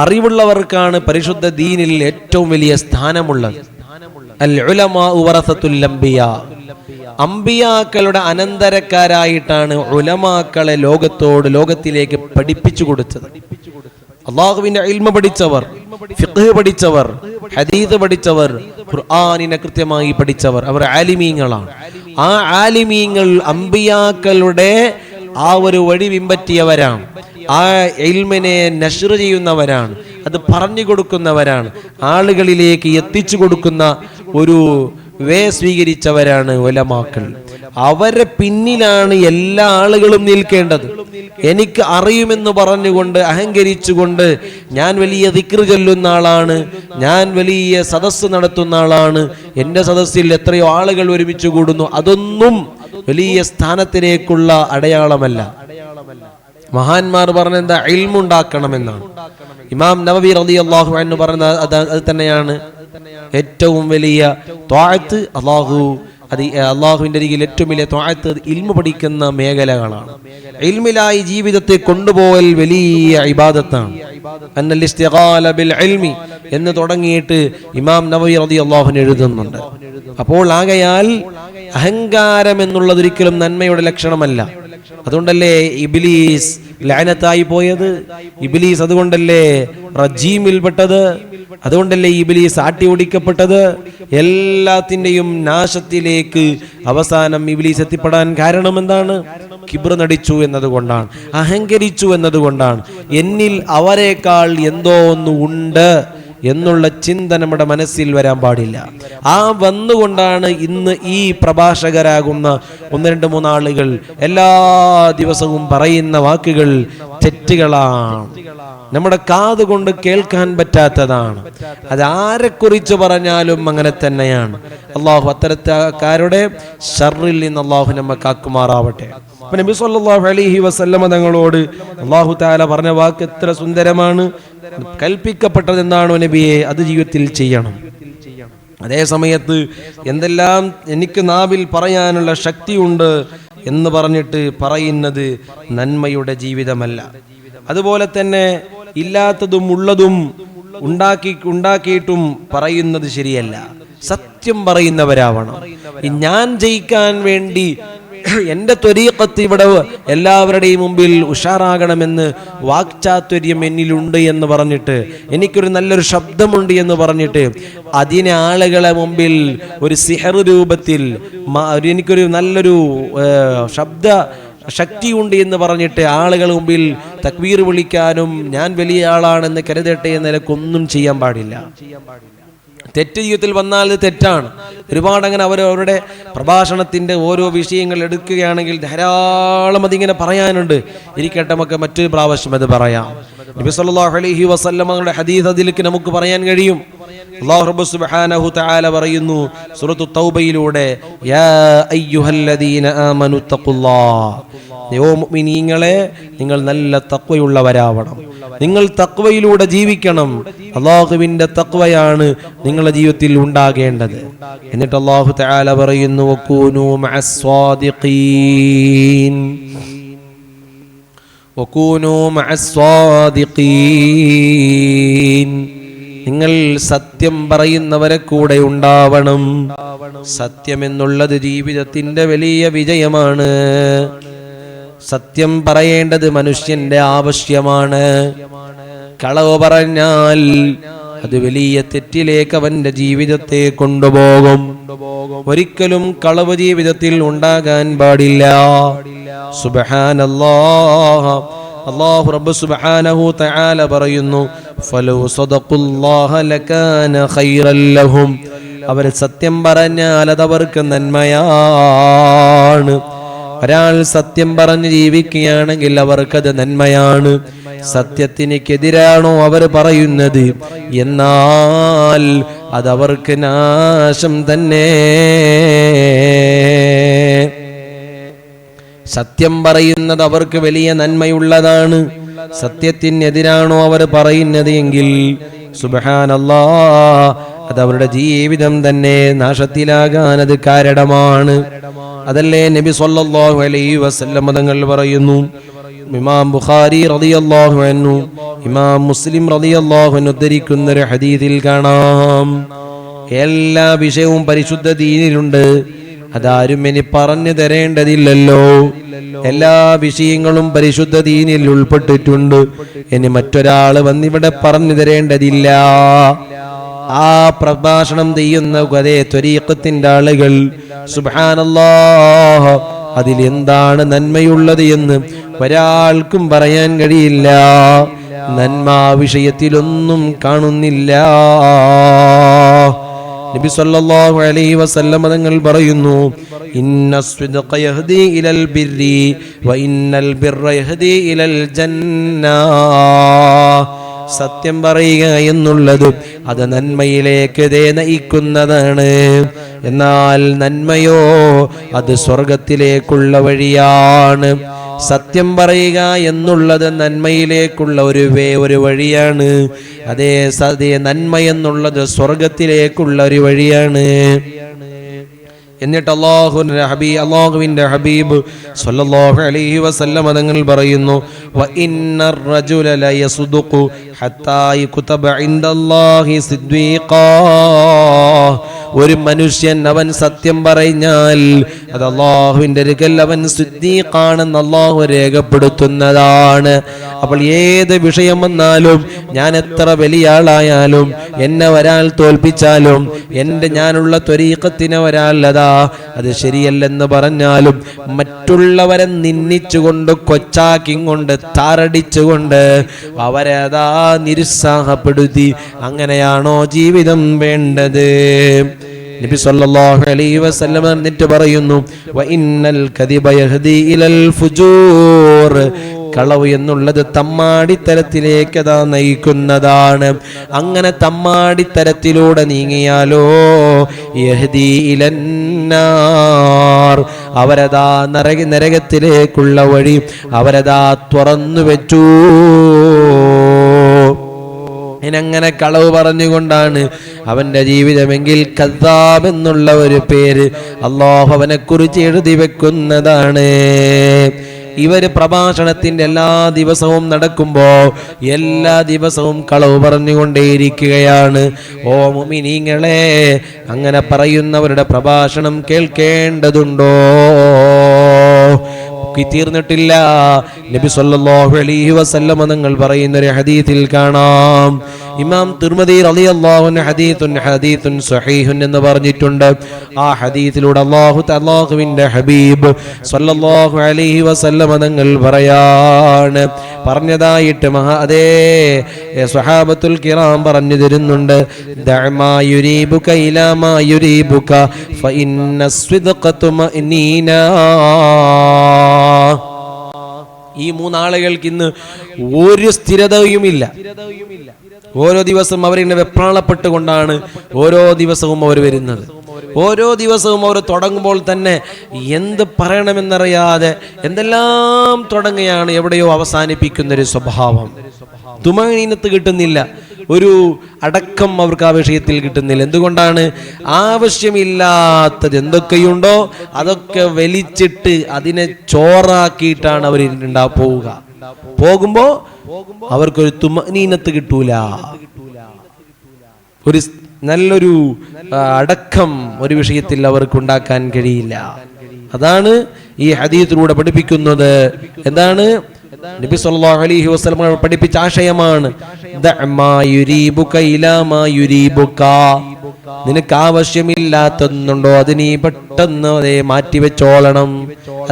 അറിവുള്ളവർക്കാണ് പരിശുദ്ധ ദീനിൽ ഏറ്റവും വലിയ സ്ഥാനമുള്ളത്. അൽ ഉലമാഉ വറസത്തുൽ അംബിയാ, അംബിയാക്കളുടെ അനന്തരക്കാരായിട്ടാണ് ഉലമാക്കളെ ലോകത്തിലേക്ക് പഠിപ്പിച്ചു കൊടുത്തത്. അല്ലാഹുവിന്റെ ഇൽമ പഠിച്ചവർ, ഫിഖ് പഠിച്ചവർ, ഹദീസ് പഠിച്ചവർ, ഖുർആനിനെ കൃത്യമായി പഠിച്ചവർ, അവർ ആലിമീങ്ങളാണ്. ആ ആലിമീങ്ങൾ അംബിയാക്കളുടെ ആ ഒരു വഴി പിൻപറ്റിയവരാണ്. ആ ഇൽമിനെ നശ്ർ ചെയ്യുന്നവരാണ്, അത് പറഞ്ഞു കൊടുക്കുന്നവരാണ്, ആളുകളിലേക്ക് എത്തിച്ചു കൊടുക്കുന്ന ഒരു വേ സ്വീകരിച്ചവരാണ് ഉലമാക്കൾ. അവരെ പിന്നിലാണ് എല്ലാ ആളുകളും നിൽക്കേണ്ടത്. എനിക്ക് അറിയുമെന്ന് പറഞ്ഞുകൊണ്ട് അഹങ്കരിച്ചുകൊണ്ട് ഞാൻ വലിയ ദിക്ർ ചൊല്ലുന്ന ആളാണ്, ഞാൻ വലിയ സദസ്സ് നടത്തുന്ന ആളാണ്, എൻ്റെ സദസ്സിൽ എത്രയോ ആളുകൾ ഒരുമിച്ച് കൂടുന്നു, അതൊന്നും വലിയ സ്ഥാനത്തിലേക്കുള്ള അടയാളമല്ല. മഹാന്മാർ പറഞ്ഞെന്താ? ഇൽമുണ്ടാക്കണമെന്നാണ്. ഇമാം നവവി റളിയല്ലാഹു അൻഹു പറഞ്ഞ അത് തന്നെയാണ് ഏറ്റവും വലിയ ത്വാഅത്ത്. അള്ളാഹുവിന്റെ അരികിൽ ഏറ്റവും വലിയ ത്വാഅത്ത് ഇൽമു പഠിക്കുന്ന മേഖലകളാണ്. ഇൽമിലായി ജീവിതത്തെ കൊണ്ടുപോകൽ വലിയ ഇബാദത്താണ്. അന്നൽ ഇസ്തിഗാല ബിൽ ഇൽമി എന്ന് തുടങ്ങിയിട്ട് ഇമാം നവവി റളിയല്ലാഹു അൻഹു എഴുതുന്നുണ്ട്. അപ്പോൾ ആകയാൽ അഹങ്കാരം എന്നുള്ളത് ഒരിക്കലും നന്മയുടെ ലക്ഷണമല്ല. അതുകൊണ്ടല്ലേ ഇബ്ലീസ് ലഅനത്തായി പോയത്, ഇബ്ലീസ് അതുകൊണ്ടല്ലേ റജീമിൽ പെട്ടത്, അതുകൊണ്ടല്ലേ ഇബ്ലീസ് ആട്ടി ഓടിക്കപ്പെട്ടത്. എല്ലാത്തിന്റെയും നാശത്തിലേക്ക് അവസാനം ഇബ്ലീസ് എത്തിപ്പെടാൻ കാരണം എന്താണ്? കിബ്ർ നടിച്ചു എന്നതുകൊണ്ടാണ്, അഹങ്കരിച്ചു എന്നതുകൊണ്ടാണ്. എന്നിൽ അവരെക്കാൾ എന്തോ ഒന്ന് ഉണ്ട് എന്നുള്ള ചിന്ത നമ്മുടെ മനസ്സിൽ വരാൻ പാടില്ല. ആ വന്നുകൊണ്ടാണ് ഇന്ന് ഈ പ്രഭാഷകരാകുന്ന 1, 2, 3 ആളുകൾ എല്ലാ ദിവസവും പറയുന്ന വാക്കുകൾ തെറ്റുകളാണ്, നമ്മുടെ കാത് കൊണ്ട് കേൾക്കാൻ പറ്റാത്തതാണ്. അതാരെക്കുറിച്ച് പറഞ്ഞാലും അങ്ങനെ തന്നെയാണ്. അള്ളാഹു അത്തരക്കാരുടെ ശർറിൽ നിന്ന് അള്ളാഹു നമ്മെ കാക്കുമാറാവട്ടെ. അപ്പൊ നബി സല്ലല്ലാഹു അലൈഹി വസല്ലമ തങ്ങളോട് അള്ളാഹു തആല പറഞ്ഞ വാക്ക് എത്ര സുന്ദരമാണ്. കൽപ്പിക്കപ്പെട്ടത് എന്താണോ നബിയെ അത് ജീവിതത്തിൽ ചെയ്യണം. അതേ സമയത്ത് എന്തെല്ലാം എനിക്ക് നാവിൽ പറയാനുള്ള ശക്തിയുണ്ട് എന്ന് പറഞ്ഞിട്ട് പറയുന്നത് നന്മയുടെ ജീവിതമല്ല. അതുപോലെ തന്നെ ഇല്ലാത്തതും ഉള്ളതും ഉണ്ടാക്കിയിട്ടും പറയുന്നത് ശരിയല്ല. സത്യം പറയുന്നവരാവണം. ഞാൻ ജയിക്കാൻ വേണ്ടി എൻ്റെ ത്വരീഖത്ത് ഇവിടെ എല്ലാവരുടെയും മുമ്പിൽ ഉഷാറാകണമെന്ന് വാക്ചാതുര്യം എന്നിലുണ്ട് എന്ന് പറഞ്ഞിട്ട്, എനിക്കൊരു നല്ലൊരു ശബ്ദമുണ്ട് എന്ന് പറഞ്ഞിട്ട് അതിനെ ആളുകളെ മുമ്പിൽ ഒരു സിഹർ രൂപത്തിൽ എനിക്കൊരു നല്ലൊരു ശബ്ദ ശക്തിയുണ്ട് എന്ന് പറഞ്ഞിട്ട് ആളുകൾ മുമ്പിൽ തക്ബീർ വിളിക്കാനും ഞാൻ വലിയ ആളാണെന്ന് കരുതട്ടെ എന്ന നിലക്കൊന്നും ചെയ്യാൻ പാടില്ല. തെറ്റ് ജീവിതത്തിൽ വന്നാൽ അത് തെറ്റാണ്. ഒരുപാട് അങ്ങനെ അവരവരുടെ പ്രഭാഷണത്തിന്റെ ഓരോ വിഷയങ്ങൾ എടുക്കുകയാണെങ്കിൽ ധാരാളം അതിങ്ങനെ പറയാനുണ്ട്. ഇരിക്കട്ടെ, നമുക്ക് മറ്റൊരു പ്രാവശ്യം അത് പറയാം. നബി സല്ലല്ലാഹു അലൈഹി വസല്ലമയുടെ ഹദീസ് അതിലേക്ക് നമുക്ക് പറയാൻ കഴിയും. അല്ലാഹു റബ്ബ് സുബ്ഹാനഹു തആല പറയുന്നു സൂറത്തു തൗബയിലൂടെ, യാ അയ്യുഹല്ലദീന ആമനു തഖുല്ലാഹ്, ഓ മുഅ്മിനീങ്ങളെ നിങ്ങൾ നല്ല തഖ്വയുള്ളവരാവണം, നിങ്ങൾ തഖ്വയിലൂടെ ജീവിക്കണം. അല്ലാഹുവിന്റെ തഖ്വയാണ് നിങ്ങളുടെ ജീവിതത്തിൽ ഉണ്ടാകേണ്ടത്. എന്നിട്ട് അല്ലാഹു തആല പറയുന്നു, വകൂനൂ മഅസ്സാദിഖീൻ, വകൂനൂ മഅസ്സാദിഖീൻ, നിങ്ങൾ സത്യം പറയുന്നവരെ കൂടെ ഉണ്ടാവണം. സത്യം എന്നുള്ളത് ജീവിതത്തിന്റെ വലിയ വിജയമാണ്. സത്യം പറയേണ്ടത് മനുഷ്യന്റെ ആവശ്യമാണ്. കളവ് പറഞ്ഞാൽ അത് വലിയ തെറ്റിലേക്ക് അവന്റെ ജീവിതത്തെ കൊണ്ടുപോകും. ഒരിക്കലും കളവ് ജീവിതത്തിൽ ഉണ്ടാകാൻ പാടില്ല. സുബ്ഹാനല്ലാഹ്, അല്ലാഹു റബ്ബ് സുബ്ഹാനഹു തആല പറയുന്നു, ഫലൗ സദഖുല്ലാഹ ലകാന ഖൈറൻ ലഹും, അവർ സത്യം പറഞ്ഞാൽ അതവർക്ക് നന്മയാണ്. ഒരാൾ സത്യം പറഞ്ഞ് ജീവിക്കുകയാണെങ്കിൽ അവർക്കത് നന്മയാണ്. സത്യത്തിനെതിരാണോ അവർ പറയുന്നത്, എന്നാൽ അതവർക്ക് നാശം തന്നെ. സത്യം പറയുന്നത് അവർക്ക് വലിയ നന്മയുള്ളതാണ്. സത്യത്തിനെതിരാണോ അവർ പറയുന്നത് എങ്കിൽ സുബ്ഹാനല്ലാഹ്, അത് അവരുടെ ജീവിതം തന്നെ നാശത്തിലാകാൻ അത് കാരണമാണ്. അതല്ലേ നബി സല്ലല്ലാഹു അലൈഹി വസല്ലം തങ്ങൾ പറയുന്നു, ഇമാം ബുഖാരി റളിയല്ലാഹു അൻഹു, ഇമാം മുസ്ലിം റളിയല്ലാഹു അൻഹു ഉദ്ധരിക്കുന്ന ഒരു ഹദീസിൽ കാണാം, എല്ലാ വിഷയവും പരിശുദ്ധ ദീനിലുണ്ട്, അതാരും ഇനി പറഞ്ഞു തരേണ്ടതില്ലല്ലോ. എല്ലാ വിഷയങ്ങളും പരിശുദ്ധ ദീനിൽ ഉൾപ്പെട്ടിട്ടുണ്ട്. ഇനി മറ്റൊരാൾ വന്നിവിടെ പറഞ്ഞു തരേണ്ടതില്ല. ആ പ്രഭാഷണം ചെയ്യുന്ന അതേ ത്വരീഖത്തിന്റെ ആളുകൾ സുബ്ഹാനല്ലാഹ്, അതിൽ എന്താണ് നന്മയുള്ളത് എന്ന് ഒരാൾക്കും പറയാൻ കഴിയില്ല. നന്മ വിഷയത്തിലൊന്നും കാണുന്നില്ല. നബി സല്ലല്ലാഹു അലൈഹി വസല്ലം തങ്ങൾ പറയുന്നു, ഇന്നസ്സിദ്ഖ യഹ്ദി ഇലൽ ബിർരി വ ഇന്നൽ ബിർറ യഹ്ദി ഇലൽ ജന്ന. സത്യം പറയുക എന്നുള്ളത് അത് നന്മയിലേക്ക് നയിക്കുന്നതാണ്. എന്നാൽ നന്മയോ അത് സ്വർഗത്തിലേക്കുള്ള വഴിയാണ്. സത്യം പറയുക എന്നുള്ളത് നന്മയിലേക്കുള്ള ഒരു വഴിയാണ്. അതേ നന്മ എന്നുള്ളത് സ്വർഗത്തിലേക്കുള്ള ഒരു വഴിയാണ്. എന്നിട്ട് അല്ലാഹുവിന്റെ ഹബീബ് സ്വല്ലല്ലാഹു അലൈഹി വസല്ലം തങ്ങൾ പറയുന്നു, വ ഇന്നർ റജുല ലയസ്ദുഖു ഹത്താ യുക്തബ ഇൻദല്ലാഹി സിദ്ദീഖാ. ഒരു മനുഷ്യൻ അവൻ സത്യം പറഞ്ഞാൽ അത് അല്ലാഹുവിന്റെ അടുക്കൽ അവൻ സിദ്ദീഖാണെന്ന് അല്ലാഹു രേഖപ്പെടുത്തുന്നതാണ്. അപ്പോൾ ഏത് വിഷയം വന്നാലും, ഞാൻ എത്ര വലിയ ആളായാലും, എന്നെ ഒരാൾ തോൽപ്പിച്ചാലും, ഞാനുള്ള ത്വരീഖത്തിനെ ഒരാൾ അത് ശരിയല്ലെന്ന് പറഞ്ഞാലും, മറ്റുള്ളവരെ നിന്ദിച്ചുകൊണ്ട് കൊച്ചാക്കിക്കൊണ്ട് താറടിച്ചുകൊണ്ട് അവരെ നിരുത്സാഹപ്പെടുത്തി, അങ്ങനെയാണോ ജീവിതം വേണ്ടത്? നബി സല്ലല്ലാഹു അലൈഹി വസല്ലം എന്നിട്ട് പറയുന്നു, വ ഇന്നൽ കദിബ യഹ്ദി ഇലൽ ഫുജൂർ. കളവ് എന്നുള്ളത് തമ്മാടിത്തരത്തിലേക്ക് അതാ നയിക്കുന്നതാണ്. അങ്ങനെ തമ്മാടിത്തരത്തിലൂടെ നീങ്ങിയാലോ യഹ്ദി ഇലന്നാർ, അവരതാ നരകത്തിലേക്കുള്ള വഴി അവരതാ തുറന്നു വെച്ചു. ഇനങ്ങനെ കളവ് പറഞ്ഞുകൊണ്ടാണ് അവന്റെ ജീവിതമെങ്കിൽ കദ്ദാബ് എന്നുള്ള ഒരു പേര് അല്ലാഹു അവനെ കുറിച്ച് എഴുതി വെക്കുന്നതാണ്. ഇവര് പ്രഭാഷണത്തിന്റെ എല്ലാ ദിവസവും നടക്കുമ്പോ എല്ലാ ദിവസവും കളവ് പറഞ്ഞുകൊണ്ടേയിരിക്കുകയാണ്. ഓ മുഅ്മിനീങ്ങളെ, അങ്ങനെ പറയുന്നവരുടെ പ്രഭാഷണം കേൾക്കേണ്ടതുണ്ടോ? തീർന്നിട്ടില്ല. നബി സല്ലല്ലാഹു അലൈഹി വസല്ലം തങ്ങൾ പറയുന്ന ഒരു ഹദീസിൽ കാണാം, ഇമാം തിർമിദി റളിയല്ലാഹു അൻഹു ഹദീസുൻ സ്വഹീഹുൻ എന്ന് പറഞ്ഞിട്ടുണ്ട്. ആ ഹദീസിലൂടെ അല്ലാഹുവിന്റെ ഹബീബ് സല്ലല്ലാഹു അലൈഹി വസല്ലം തങ്ങൾ പറഞ്ഞതായിട്ട് അതേ സ്വഹാബത്തുൽ കിറാം പറഞ്ഞു തരുന്നുണ്ട്. ദഅമാ യുരീബുക ഇലാ മാ യുരീബുക ഫഇന്ന സ്വിദ്ഖ തുമഅനീനാ. ഈ മൂന്നാളുകൾക്ക് ഇന്ന് ഒരു സ്ഥിരതയുമില്ല. ഓരോ ദിവസവും അവരിങ്ങനെ വെപ്രാളപ്പെട്ടുകൊണ്ടാണ് ഓരോ ദിവസവും അവർ വരുന്നത്. ഓരോ ദിവസവും അവർ തുടങ്ങുമ്പോൾ തന്നെ എന്ത് പറയണമെന്നറിയാതെ എന്തെല്ലാം തുടങ്ങുകയാണ്, എവിടെയോ അവസാനിപ്പിക്കുന്നൊരു സ്വഭാവം. തുമഅനീനത്ത് കിട്ടുന്നില്ല, ഒരു അടക്കം അവർക്ക് ആ വിഷയത്തിൽ കിട്ടുന്നില്ല. എന്തുകൊണ്ടാണ്? ആവശ്യമില്ലാത്തത് എന്തൊക്കെയുണ്ടോ അതൊക്കെ വലിച്ചിട്ട് അതിനെ ചോറാക്കിയിട്ടാണ് അവർ പോകുമ്പോ അവർക്കൊരു തുമഅനീനത്ത് കിട്ടൂല, ഒരു നല്ലൊരു അടക്കം ഒരു വിഷയത്തിൽ അവർക്ക് ഉണ്ടാക്കാൻ കഴിയില്ല. അതാണ് ഈ ഹദീസിലൂടെ പഠിപ്പിക്കുന്നത്. എന്താണ്? നബി സല്ലല്ലാഹു അലൈഹി വസല്ലം പഠിപ്പിച്ച ആശയമാണ് ദഅമാ യുരീബുക ഇലാ മാ യുരീബുക. നിനക്ക് ആവശ്യമില്ലാത്തതുണ്ടോ അതിനീ പെട്ടെന്ന് അതേ മാറ്റിവെച്ചോളണം,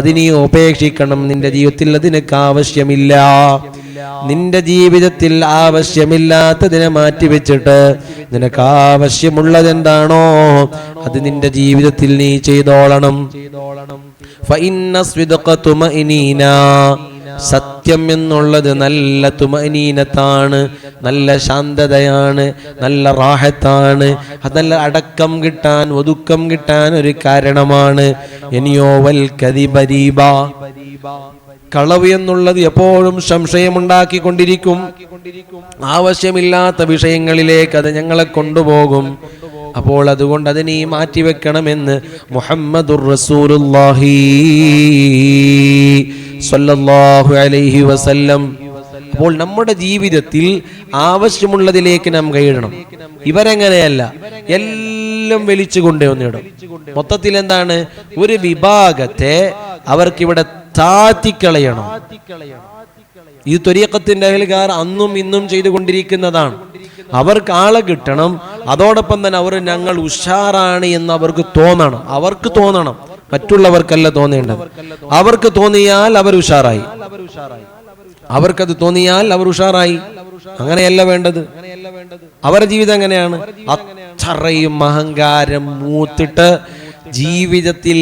അതിനീ ഉപേക്ഷിക്കണം. നിന്റെ ജീവിതത്തിൽ അതിനൊക്കെ ആവശ്യമില്ല. നിന്റെ ജീവിതത്തിൽ ആവശ്യമില്ലാത്തതിനെ മാറ്റിവെച്ചിട്ട് നിനക്ക് ആവശ്യമുള്ളത് എന്താണോ അത് നിന്റെ ജീവിതത്തിൽ നീ ചെയ്തോളണം. ഫഇന്ന സ്വിദ്ഖ തുമഅനീനാ, സത്യം എന്നുള്ളത് നല്ല തുമഅനീനത്താണ്, നല്ല ശാന്തതയാണ്, നല്ല റാഹത്താണ്. അത് നല്ല അടക്കം കിട്ടാൻ, ഒതുക്കം കിട്ടാൻ ഒരു കാരണമാണ്. ഇനിയോ വൽ കദിബരീബ, കളവ് എന്നുള്ളത് എപ്പോഴും സംശയമുണ്ടാക്കിക്കൊണ്ടിരിക്കും. ആവശ്യമില്ലാത്ത വിഷയങ്ങളിലേക്ക് അത് ഞങ്ങളെ കൊണ്ടുപോകും. അപ്പോൾ അതുകൊണ്ട് അതിനെ മാറ്റിവെക്കണമെന്ന് മുഹമ്മദുർ റസൂലുള്ളാഹി സ്വല്ലല്ലാഹു അലൈഹി വസല്ലം. അപ്പോൾ നമ്മുടെ ജീവിതത്തിൽ ആവശ്യമുള്ളതിലേക്ക് നാം കൈയിടണം. ഇവരെങ്ങനെയല്ല, എല്ലാം വലിച്ചു കൊണ്ടുവന്നിടും. മൊത്തത്തിൽ എന്താണ്? ഒരു വിഭാഗത്തെ അവർക്കിവിടെ താത്തിക്കളയണം. ഈ ത്വരീഖത്തിന്റെ അഹ്ലുകാർ അന്നും ഇന്നും ചെയ്തുകൊണ്ടിരിക്കുന്നതാണ്. അവർക്ക് ആളെ കിട്ടണം, അതോടൊപ്പം തന്നെ അവർ ഞങ്ങൾ ഉഷാറാണ് എന്ന് അവർക്ക് തോന്നണം. മറ്റുള്ളവർക്കല്ല തോന്നേണ്ടത്. അവർക്ക് തോന്നിയാൽ അവർ ഉഷാറായി, അവർക്കത് തോന്നിയാൽ അവർ ഉഷാറായി. അങ്ങനെയല്ല വേണ്ടത്. അവരുടെ ജീവിതം എങ്ങനെയാണ്? അത്രയും അഹങ്കാരം മൂത്തിട്ട് ജീവിതത്തിൽ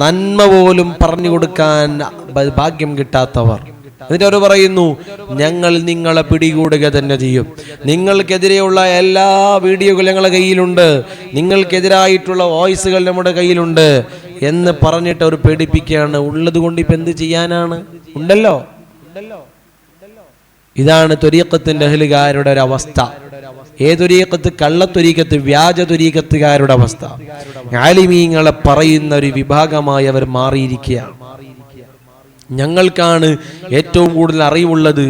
നന്മ പോലും പറഞ്ഞു കൊടുക്കാൻ ഭാഗ്യം കിട്ടാത്തവർ. എന്നിട്ട് അവർ പറയുന്നു, ഞങ്ങൾ നിങ്ങളെ പിടികൂടുക തന്നെ ചെയ്യും. നിങ്ങൾക്കെതിരെയുള്ള എല്ലാ വീഡിയോകളും ഞങ്ങളുടെ കയ്യിലുണ്ട്, നിങ്ങൾക്കെതിരായിട്ടുള്ള വോയിസുകൾ നമ്മുടെ കയ്യിലുണ്ട് എന്ന് പറഞ്ഞിട്ട് അവർ പേടിപ്പിക്കുകയാണ്. ഉള്ളത് കൊണ്ട് ഇപ്പം എന്ത് ചെയ്യാനാണ്? ഉണ്ടല്ലോ. ഇതാണ് ത്വരീഖത്തിന്റെ അഹ്ലുകാരുടെ ഒരു അവസ്ഥ. ഏതൊരീഖത്ത്? കള്ളത്തൊരീഖത്ത്, വ്യാജ ത്വരീഖത്തുകാരുടെ അവസ്ഥ. ആലിമീങ്ങളെ പറയുന്ന ഒരു വിഭാഗമായി അവർ മാറിയിരിക്കുകയാണ്. ഞങ്ങൾക്കാണ് ഏറ്റവും കൂടുതൽ അറിവുള്ളത്,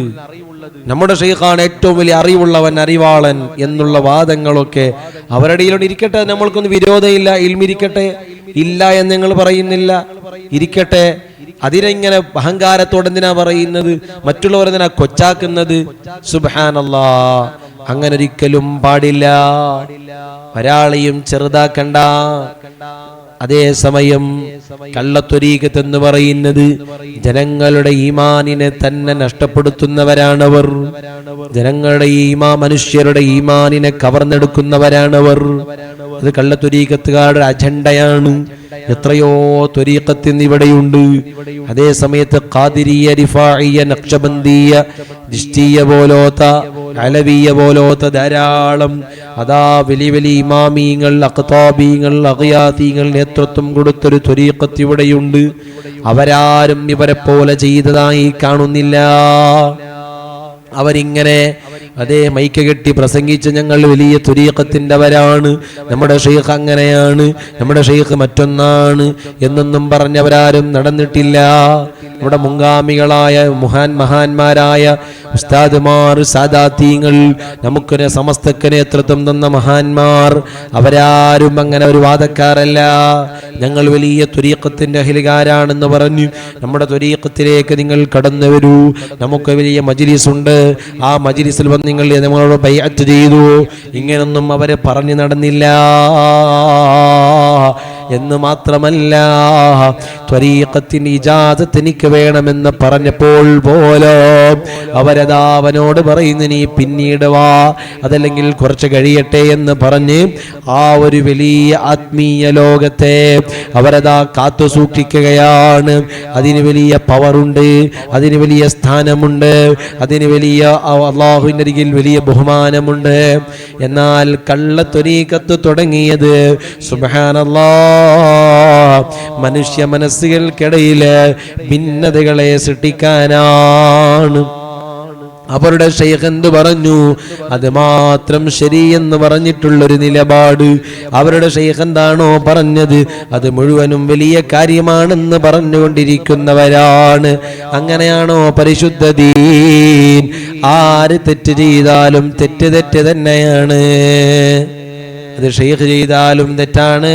നമ്മുടെ ഷെയ്ഖാണ് ഏറ്റവും വലിയ അറിവുള്ളവൻ, അറിവാളൻ എന്നുള്ള വാദങ്ങളൊക്കെ അവരുടെ ഇടയിലോട്ട് ഇരിക്കട്ടെ. നമ്മൾക്കൊന്നും വിരോധമില്ല, ഇൽമിരിക്കട്ടെ, ഇല്ല എന്ന് ഞങ്ങൾ പറയുന്നില്ല, ഇരിക്കട്ടെ. അതിനെങ്ങനെ അഹങ്കാരത്തോടെ എന്തിനാ പറയുന്നത്? മറ്റുള്ളവരെന്തിനാ കൊച്ചാക്കുന്നത്? സുബ്ഹാനല്ലാഹ്, അങ്ങനെ ഒരിക്കലും പാടില്ല. ഒരാളെയും ചെറുതാക്കണ്ട. അതേസമയം കള്ളത്വരീഖത്ത് എന്ന് പറയുന്നത് ജനങ്ങളുടെ ഈമാനിനെ തന്നെ നഷ്ടപ്പെടുത്തുന്നവരാണവർ. ജനങ്ങളുടെ മനുഷ്യരുടെ ഈമാനിനെ കവർന്നെടുക്കുന്നവരാണവർ. അത് കള്ളത്വരീഖത്തുകാരുടെ അജണ്ടയാണ്. എത്രയോ ത്വരീഖത്ത് ഇവിടെയുണ്ട്. അതേ സമയത്ത് ഖാദിരിയ, റിഫാഇയ, നഖ്ശബന്ദിയ, ദിഷ്ടിയ പോലോത്ത, അലവിയ പോലോത്ത ധാരാളം അതാ വലിയ വലിയ ഇമാമീങ്ങൾ, അഖ്താബീങ്ങൾ, അഖിയാതീങ്ങൾ നേതൃത്വം കൊടുത്തൊരു ത്വരീഖത്ത് ഇവിടെയുണ്ട്. അവരാരും ഇവരെ പോലെ ചെയ്തതായി കാണുന്നില്ല. അവരിങ്ങനെ അതേ മൈക്ക് കെട്ടി പ്രസംഗിച്ച് ഞങ്ങൾ വലിയ ത്വരീഖത്തിൻ്റെവരാണ്, നമ്മുടെ ഷെയ്ഖ് അങ്ങനെയാണ്, നമ്മുടെ ഷെയ്ഖ് മറ്റൊന്നാണ് എന്നൊന്നും പറഞ്ഞവരാരും നടന്നിട്ടില്ല. നമ്മുടെ മുൻഗാമികളായ മഹാന്മാരായ ഉസ്താദുമാർ, സാദാത്തീങ്ങൾ, നമുക്കൊരു സമസ്തക്ക് നേതൃത്വം തന്ന മഹാന്മാർ, അവരാരും അങ്ങനെ ഒരു വാദക്കാരല്ല. ഞങ്ങൾ വലിയ ത്വരീഖത്തിന്റെ അഹ്ലുകാരാണെന്ന് പറഞ്ഞു നമ്മുടെ ത്വരീഖത്തിലേക്ക് നിങ്ങൾ കടന്നു വരൂ, നമുക്ക് വലിയ മജ്ലിസ് ഉണ്ട്, ആ മജ്ലിസിൽ വന്ന് നിങ്ങൾ നമ്മളോട് ബൈഅത്ത് ചെയ്തു, ഇങ്ങനൊന്നും അവരെ പറഞ്ഞു നടന്നില്ല. എന്ന് മാത്രമല്ല, ത്വരീഖത്തിന് ഇജാസത്ത് എനിക്ക് വേണമെന്ന് പറഞ്ഞപ്പോൾ പോലും അവരതാ അവനോട് പറയുന്നു നീ പിന്നീട് വാ, അതല്ലെങ്കിൽ കുറച്ച് കഴിയട്ടെ എന്ന് പറഞ്ഞ് ആ ഒരു വലിയ ആത്മീയ ലോകത്തെ അവരതാ കാത്തു സൂക്ഷിക്കുകയാണ്. അതിന് വലിയ പവറുണ്ട്, അതിന് വലിയ സ്ഥാനമുണ്ട്, അതിന് വലിയ അല്ലാഹുവിന്റെ അരികിൽ വലിയ ബഹുമാനമുണ്ട്. എന്നാൽ കള്ള ത്വരീഖത്ത് തുടങ്ങിയത് സുബ്ഹാനല്ലാഹ് മനുഷ്യ മനസ്സുകൾക്കിടയില് ഭിന്നതകളെ സൃഷ്ടിക്കാനാണ്. അവരുടെ ഷെയ്ഖ് എന്ത് പറഞ്ഞു? അത് മാത്രം ശരിയെന്ന് പറഞ്ഞിട്ടുള്ളൊരു നിലപാട്. അവരുടെ ഷെയ്ഖ് എന്താണോ പറഞ്ഞത് അത് മുഴുവനും വലിയ കാര്യമാണെന്ന് പറഞ്ഞുകൊണ്ടിരിക്കുന്നവരാണ്. അങ്ങനെയാണോ പരിശുദ്ധ ദീൻ? ആര് തെറ്റ് ചെയ്താലും തെറ്റ് തന്നെയാണ്. അത് ഷെയ്ഖ് ചെയ്താലും തെറ്റാണ്,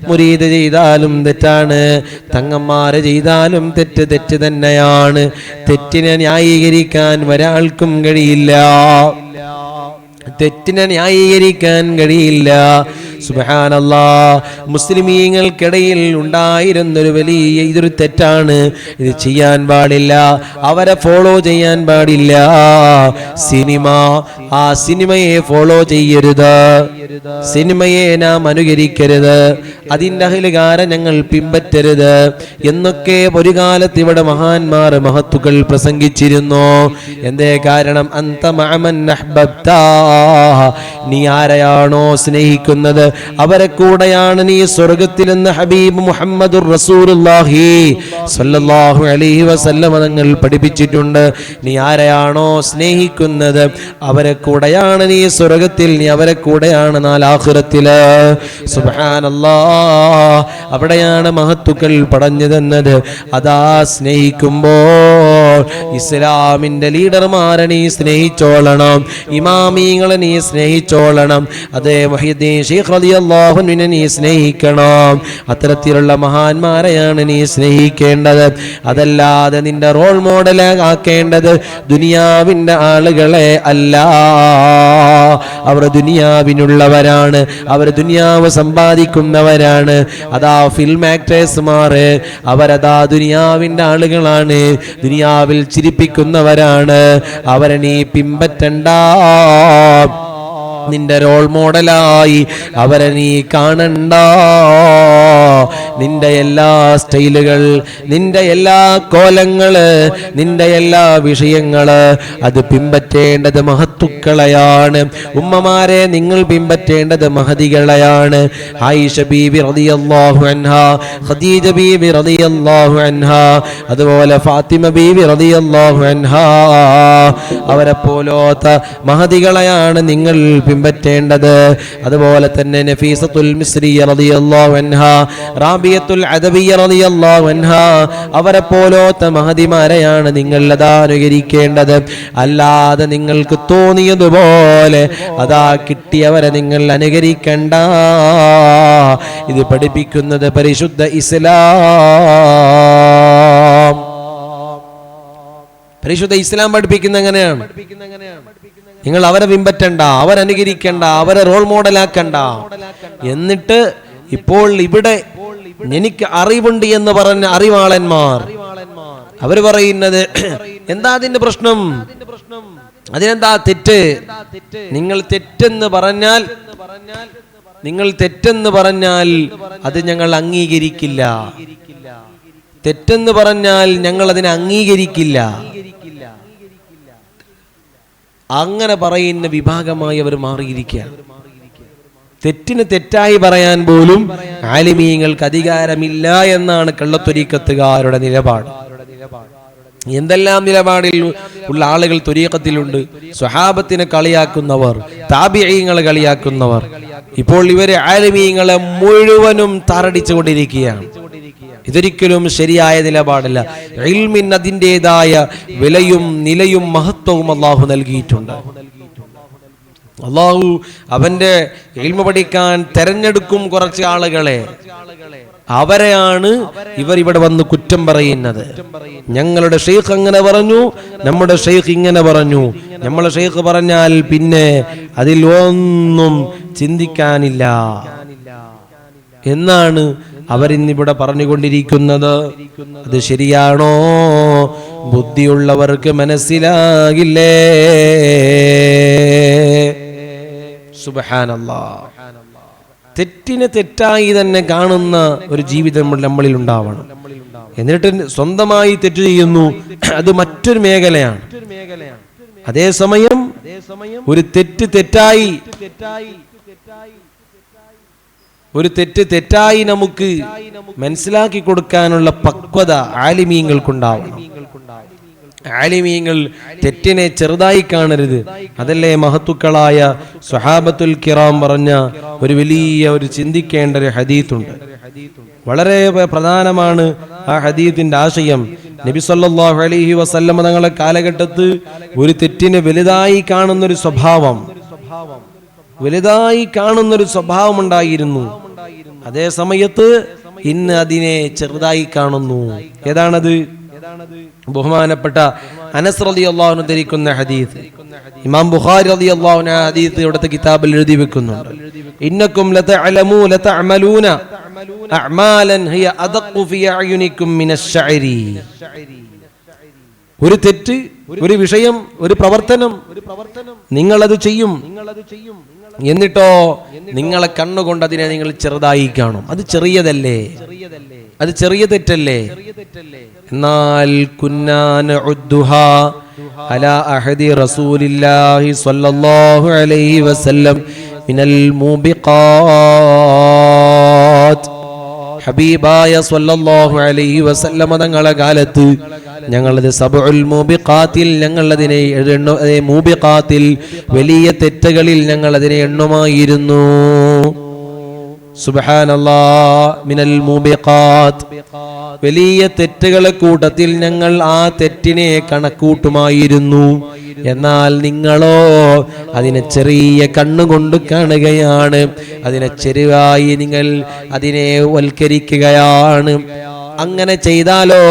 മുരീദ് ചെയ്താലും തെറ്റാണ്, തങ്ങന്മാര് ചെയ്താലും തെറ്റ് തന്നെയാണ്. തെറ്റിനെ ന്യായീകരിക്കാൻ ഒരാൾക്കും കഴിയില്ല, തെറ്റിനെ ന്യായീകരിക്കാൻ കഴിയില്ല. സുബ്ഹാനല്ലാഹ്, മുസ്ലിമീങ്ങൾക്കിടയിൽ ഉണ്ടായിരുന്നൊരു വലിയ ഇതൊരു തെറ്റാണ്, ഇത് ചെയ്യാൻ പാടില്ല, അവരെ ഫോളോ ചെയ്യാൻ പാടില്ല. സിനിമ, ആ സിനിമയെ ഫോളോ ചെയ്യരുത്, സിനിമയെ നാം അനുകരിക്കരുത്, അതിൻ്റെ അഹ്ലുകാരെ ഞങ്ങൾ പിൻപറ്റരുത് എന്നൊക്കെ ഒരു കാലത്ത് ഇവിടെ മഹാന്മാർ മഹത്തുക്കൾ പ്രസംഗിച്ചിരുന്നു. എന്തേ കാരണം? അന്ത മഅമൻ അഹ്ബബ്ത, നീ ആരെയാണോ സ്നേഹിക്കുന്നത് അവരെ കൂടെയാണ് നീ സ്വർഗത്തിലെന്ന് ഹബീബ് മുഹമ്മദുർ റസൂലുള്ളാഹി സ്വല്ലല്ലാഹു അലൈഹി വസല്ലം തങ്ങൾ പഠിപ്പിച്ചിട്ടുണ്ട്. നീ ആരെയാണോ സ്നേഹിക്കുന്നത് അവരെ കൂടെയാണ് നീ സ്വർഗത്തിൽ, നീ അവരെ കൂടെയാണ് നാളെ ആഖിറത്തില്. സുബ്ഹാനല്ലാഹ്, അവിടെയാണ് മഹത്തുക്കൾ പറഞ്ഞു തന്നത്. അതാ സ്നേഹിക്കുമ്പോൾ ഇസ്ലാമിന്റെ ലീഡർമാരെ നീ സ്നേഹിച്ചോളണം, ഇമാമീങ്ങളെ നീ സ്നേഹിച്ചോളണം, അതേ മുഹ്യിദ്ദീൻ ശൈഖ് റളിയല്ലാഹു അൻഹുവിനെ നീ സ്നേഹിക്കണം. അത്തരത്തിലുള്ള മഹാന്മാരെയാണ് നീ സ്നേഹിക്കേണ്ടത്. അതല്ലാതെ നിന്റെ റോൾ മോഡൽ ആക്കേണ്ടത് ദുനിയാവിന്റെ ആളുകളെ അല്ല. അവർ ദുനിയാവിനുള്ളവരാണ്, അവർ ദുനിയാവ് സമ്പാദിക്കുന്നവരാണ്. അതാ ഫിൽം ആക്ടേഴ്സുമാർ, അവരതാ ദുനിയാവിന്റെ ആളുകളാണ്, ദുനിയാവിൽ ചിരിപ്പിക്കുന്നവരാണ്. അവരെ നീ പിൻപറ്റണ്ട, നിന്റെ റോൾ മോഡലായി അവരെ നീ കാണണ്ട. നിന്റെ എല്ലാ സ്റ്റൈലുകൾ, നിന്റെ എല്ലാ കോലങ്ങള്, നിന്റെ എല്ലാ വിഷയങ്ങള് അത് പിൻപറ്റേണ്ടത് മഹത്തുക്കളെയാണ്. ഉമ്മമാരെ നിങ്ങൾ പിൻപറ്റേണ്ടത് മഹദികളെയാണ്. ആയിഷ ബീബി റളിയല്ലാഹു അൻഹാ, ഖദീജ ബീബി റളിയല്ലാഹു അൻഹാ, അതുപോലെ ഫാത്തിമ ബീബി റളിയല്ലാഹു അൻഹാ, അവരെ പോലോത്ത മഹദികളെയാണ് നിങ്ങൾ പിൻപറ്റേണ്ടത്. അതുപോലെ തന്നെ നഫീസത്തുൽ മിസ്രിയ റളിയല്ലാഹു അൻഹാ, റാബിയത്തുൽ അദവിയ റളിയല്ലാഹു അൻഹാ, അവരെ പോലോത്ത മഹദിമാരെയാണ് നിങ്ങൾ അതാ അനുകരിക്കേണ്ടത്. അല്ലാതെ നിങ്ങൾക്ക് തോന്നിയതുപോലെ അതാ കിട്ടിയവരെ നിങ്ങൾ അനുകരിക്കണ്ട. ഇത് പഠിപ്പിക്കുന്നത് പരിശുദ്ധ ഇസ്ലാം. പരിശുദ്ധ ഇസ്ലാം പഠിപ്പിക്കുന്ന എങ്ങനെയാണ്? നിങ്ങൾ അവരെ പിൻപറ്റണ്ട, അവരനുകരിക്കണ്ട, അവരെ റോൾ മോഡലാക്കണ്ട. എന്നിട്ട് ഇപ്പോൾ ഇവിടെ എനിക്ക് അറിവുണ്ട് എന്ന് പറഞ്ഞ അറിവാളന്മാർ അവര് പറയുന്നത് എന്താ അതിന്റെ പ്രശ്നം? അതിനെന്താ തെറ്റ്? നിങ്ങൾ തെറ്റെന്ന് പറഞ്ഞാൽ നിങ്ങൾ തെറ്റെന്ന് പറഞ്ഞാൽ അത് ഞങ്ങൾ അംഗീകരിക്കില്ല. തെറ്റെന്ന് പറഞ്ഞാൽ ഞങ്ങൾ അതിനെ അംഗീകരിക്കില്ല. അങ്ങനെ പറയുന്ന വിഭാഗമായി അവർ മാറിയിരിക്കുകയാണ്. തെറ്റിന് തെറ്റായി പറയാൻ പോലും ആലിമീങ്ങൾക്ക് അധികാരമില്ല എന്നാണ് കള്ളത്വരീക്കത്തുകാരുടെ നിലപാട്. എന്തെല്ലാം നിലപാടിൽ ഉള്ള ആളുകൾ ത്വരീഖത്തിലുണ്ട്. സ്വഹാബത്തിനെ കളിയാക്കുന്നവർ, താബിഈങ്ങളെ കളിയാക്കുന്നവർ. ഇപ്പോൾ ഇവരെ ആലിമീങ്ങളെ മുഴുവനും താറടിച്ചു കൊണ്ടിരിക്കുകയാണ്. ഇതൊരിക്കലും ശരിയായ നിലപാടല്ല. ഇൽമിന് അതിൻ്റെതായ വിലയും നിലയും മഹത്വവും അള്ളാഹു നൽകിയിട്ടുണ്ട്. അള്ളാഹു അവന്റെ ഇൽമ പഠിക്കാൻ തെരഞ്ഞെടുക്കും കുറച്ച് ആളുകളെ. അവരെയാണ് ഇവർ ഇവിടെ വന്ന് കുറ്റം പറയുന്നത്. ഞങ്ങളുടെ ഷെയ്ഖ് അങ്ങനെ പറഞ്ഞു, നമ്മുടെ ഷെയ്ഖ് ഇങ്ങനെ പറഞ്ഞു. നമ്മളെ ഷെയ്ഖ് പറഞ്ഞാൽ പിന്നെ അതിൽ ഒന്നും ചിന്തിക്കാനില്ല എന്നാണ് അവരിന്നിവിടെ പറഞ്ഞുകൊണ്ടിരിക്കുന്നത്. അത് ശരിയാണോ? ബുദ്ധിയുള്ളവർക്ക് മനസ്സിലാകില്ലേ? സുബ്ഹാനല്ലാഹ്. തെറ്റിനെ തെറ്റായി തന്നെ കാണുന്ന ഒരു ജീവിതം നമ്മളിൽ ഉണ്ടാവണം. എന്നിട്ട് സ്വന്തമായി തെറ്റ് ചെയ്യുന്നു, അത് മറ്റൊരു മേഖലയാണ്. അതേസമയം ഒരു തെറ്റ് തെറ്റായി നമുക്ക് മനസ്സിലാക്കി കൊടുക്കാനുള്ള പക്വത ആലിമീങ്ങൾക്കുണ്ടാവണം. ആലിമീങ്ങൾ തെറ്റിനെ ചെറുതായി കാണരുത്. അതല്ലേ മഹത്തുക്കളായ സ്വഹാബത്തുൽ കിറാം പറഞ്ഞ ഒരു ചിന്തിക്കേണ്ട ഒരു ഹദീത്തുണ്ട്. വളരെ പ്രധാനമാണ് ആ ഹദീത്തിന്റെ ആശയം. നബി സല്ലല്ലാഹു അലൈഹി വസല്ലം തങ്ങളുടെ കാലഘട്ടത്ത് ഒരു തെറ്റിനെ വലുതായി കാണുന്നൊരു സ്വഭാവം ഉണ്ടായിരുന്നു. അതേ സമയത്ത് ഇന്ന് അതിനെ ചെറുതായി കാണുന്നു. ഏതാണത്? ബഹുമാനപ്പെട്ട അനസ് റളിയല്ലാഹു അൻഹു ധരിക്കുന്ന ഹദീസ്. ഇമാം ബുഖാരി റളിയല്ലാഹു അൻഹു ഹദീസ് ഇവിടുത്തെ കിതാബിൽ എഴുതി വെക്കുന്നുണ്ട്. ഇന്നകും ലതഅമലൂന അഅമാലൻ ഹിയ അദഖു ഫി അയുനികും മിനശ്ശഅരി. ഒരു തെറ്റ്, ഒരു വിഷയം, ഒരു പ്രവർത്തനം നിങ്ങളത് ചെയ്യും. എന്നിട്ടോ നിങ്ങളെ കണ്ണുകൊണ്ട് അതിനെ നിങ്ങൾ ചെറുതായി കാണും. അത് ചെറിയതല്ലേ? അത് ചെറിയ തെറ്റല്ലേ? എന്നാൽ കുന്നാ നഉദ്ദുഹാ അലാ അഹദി റസൂലില്ലാഹി സ്വല്ലല്ലാഹു അലൈഹി വസല്ലം മിനൽ മൂബിഖാത്ത്. ഹബീബായ സ്വല്ലല്ലാഹു അലൈഹി വസല്ലം തങ്ങളുടെ കാലത്ത് ഞങ്ങളത് സബഉൽ മൂബിഖാത്തിൽ ഞങ്ങളതിനെ മൂബിഖാത്തിൽ വലിയ തെറ്റുകളിൽ ഞങ്ങളതിനെ എണ്ണുമായിരുന്നു. സുബ്ഹാനല്ലാഹ്. മിനൽ മൂബിഖാത്ത്, വലിയ തെറ്റുകളെ കൂട്ടത്തിൽ ഞങ്ങൾ ആ തെറ്റിനെ കണക്കൂട്ടുമായിരുന്നു. എന്നാൽ നിങ്ങളോ അതിനെ ചെറിയ കണ്ണുകൊണ്ട് കാണുകയാണ്. അതിനെ ചെറുതായി നിങ്ങൾ അതിനെ വൽക്കരിക്കുകയാണ്. അങ്ങനെ ചെയ്താലോ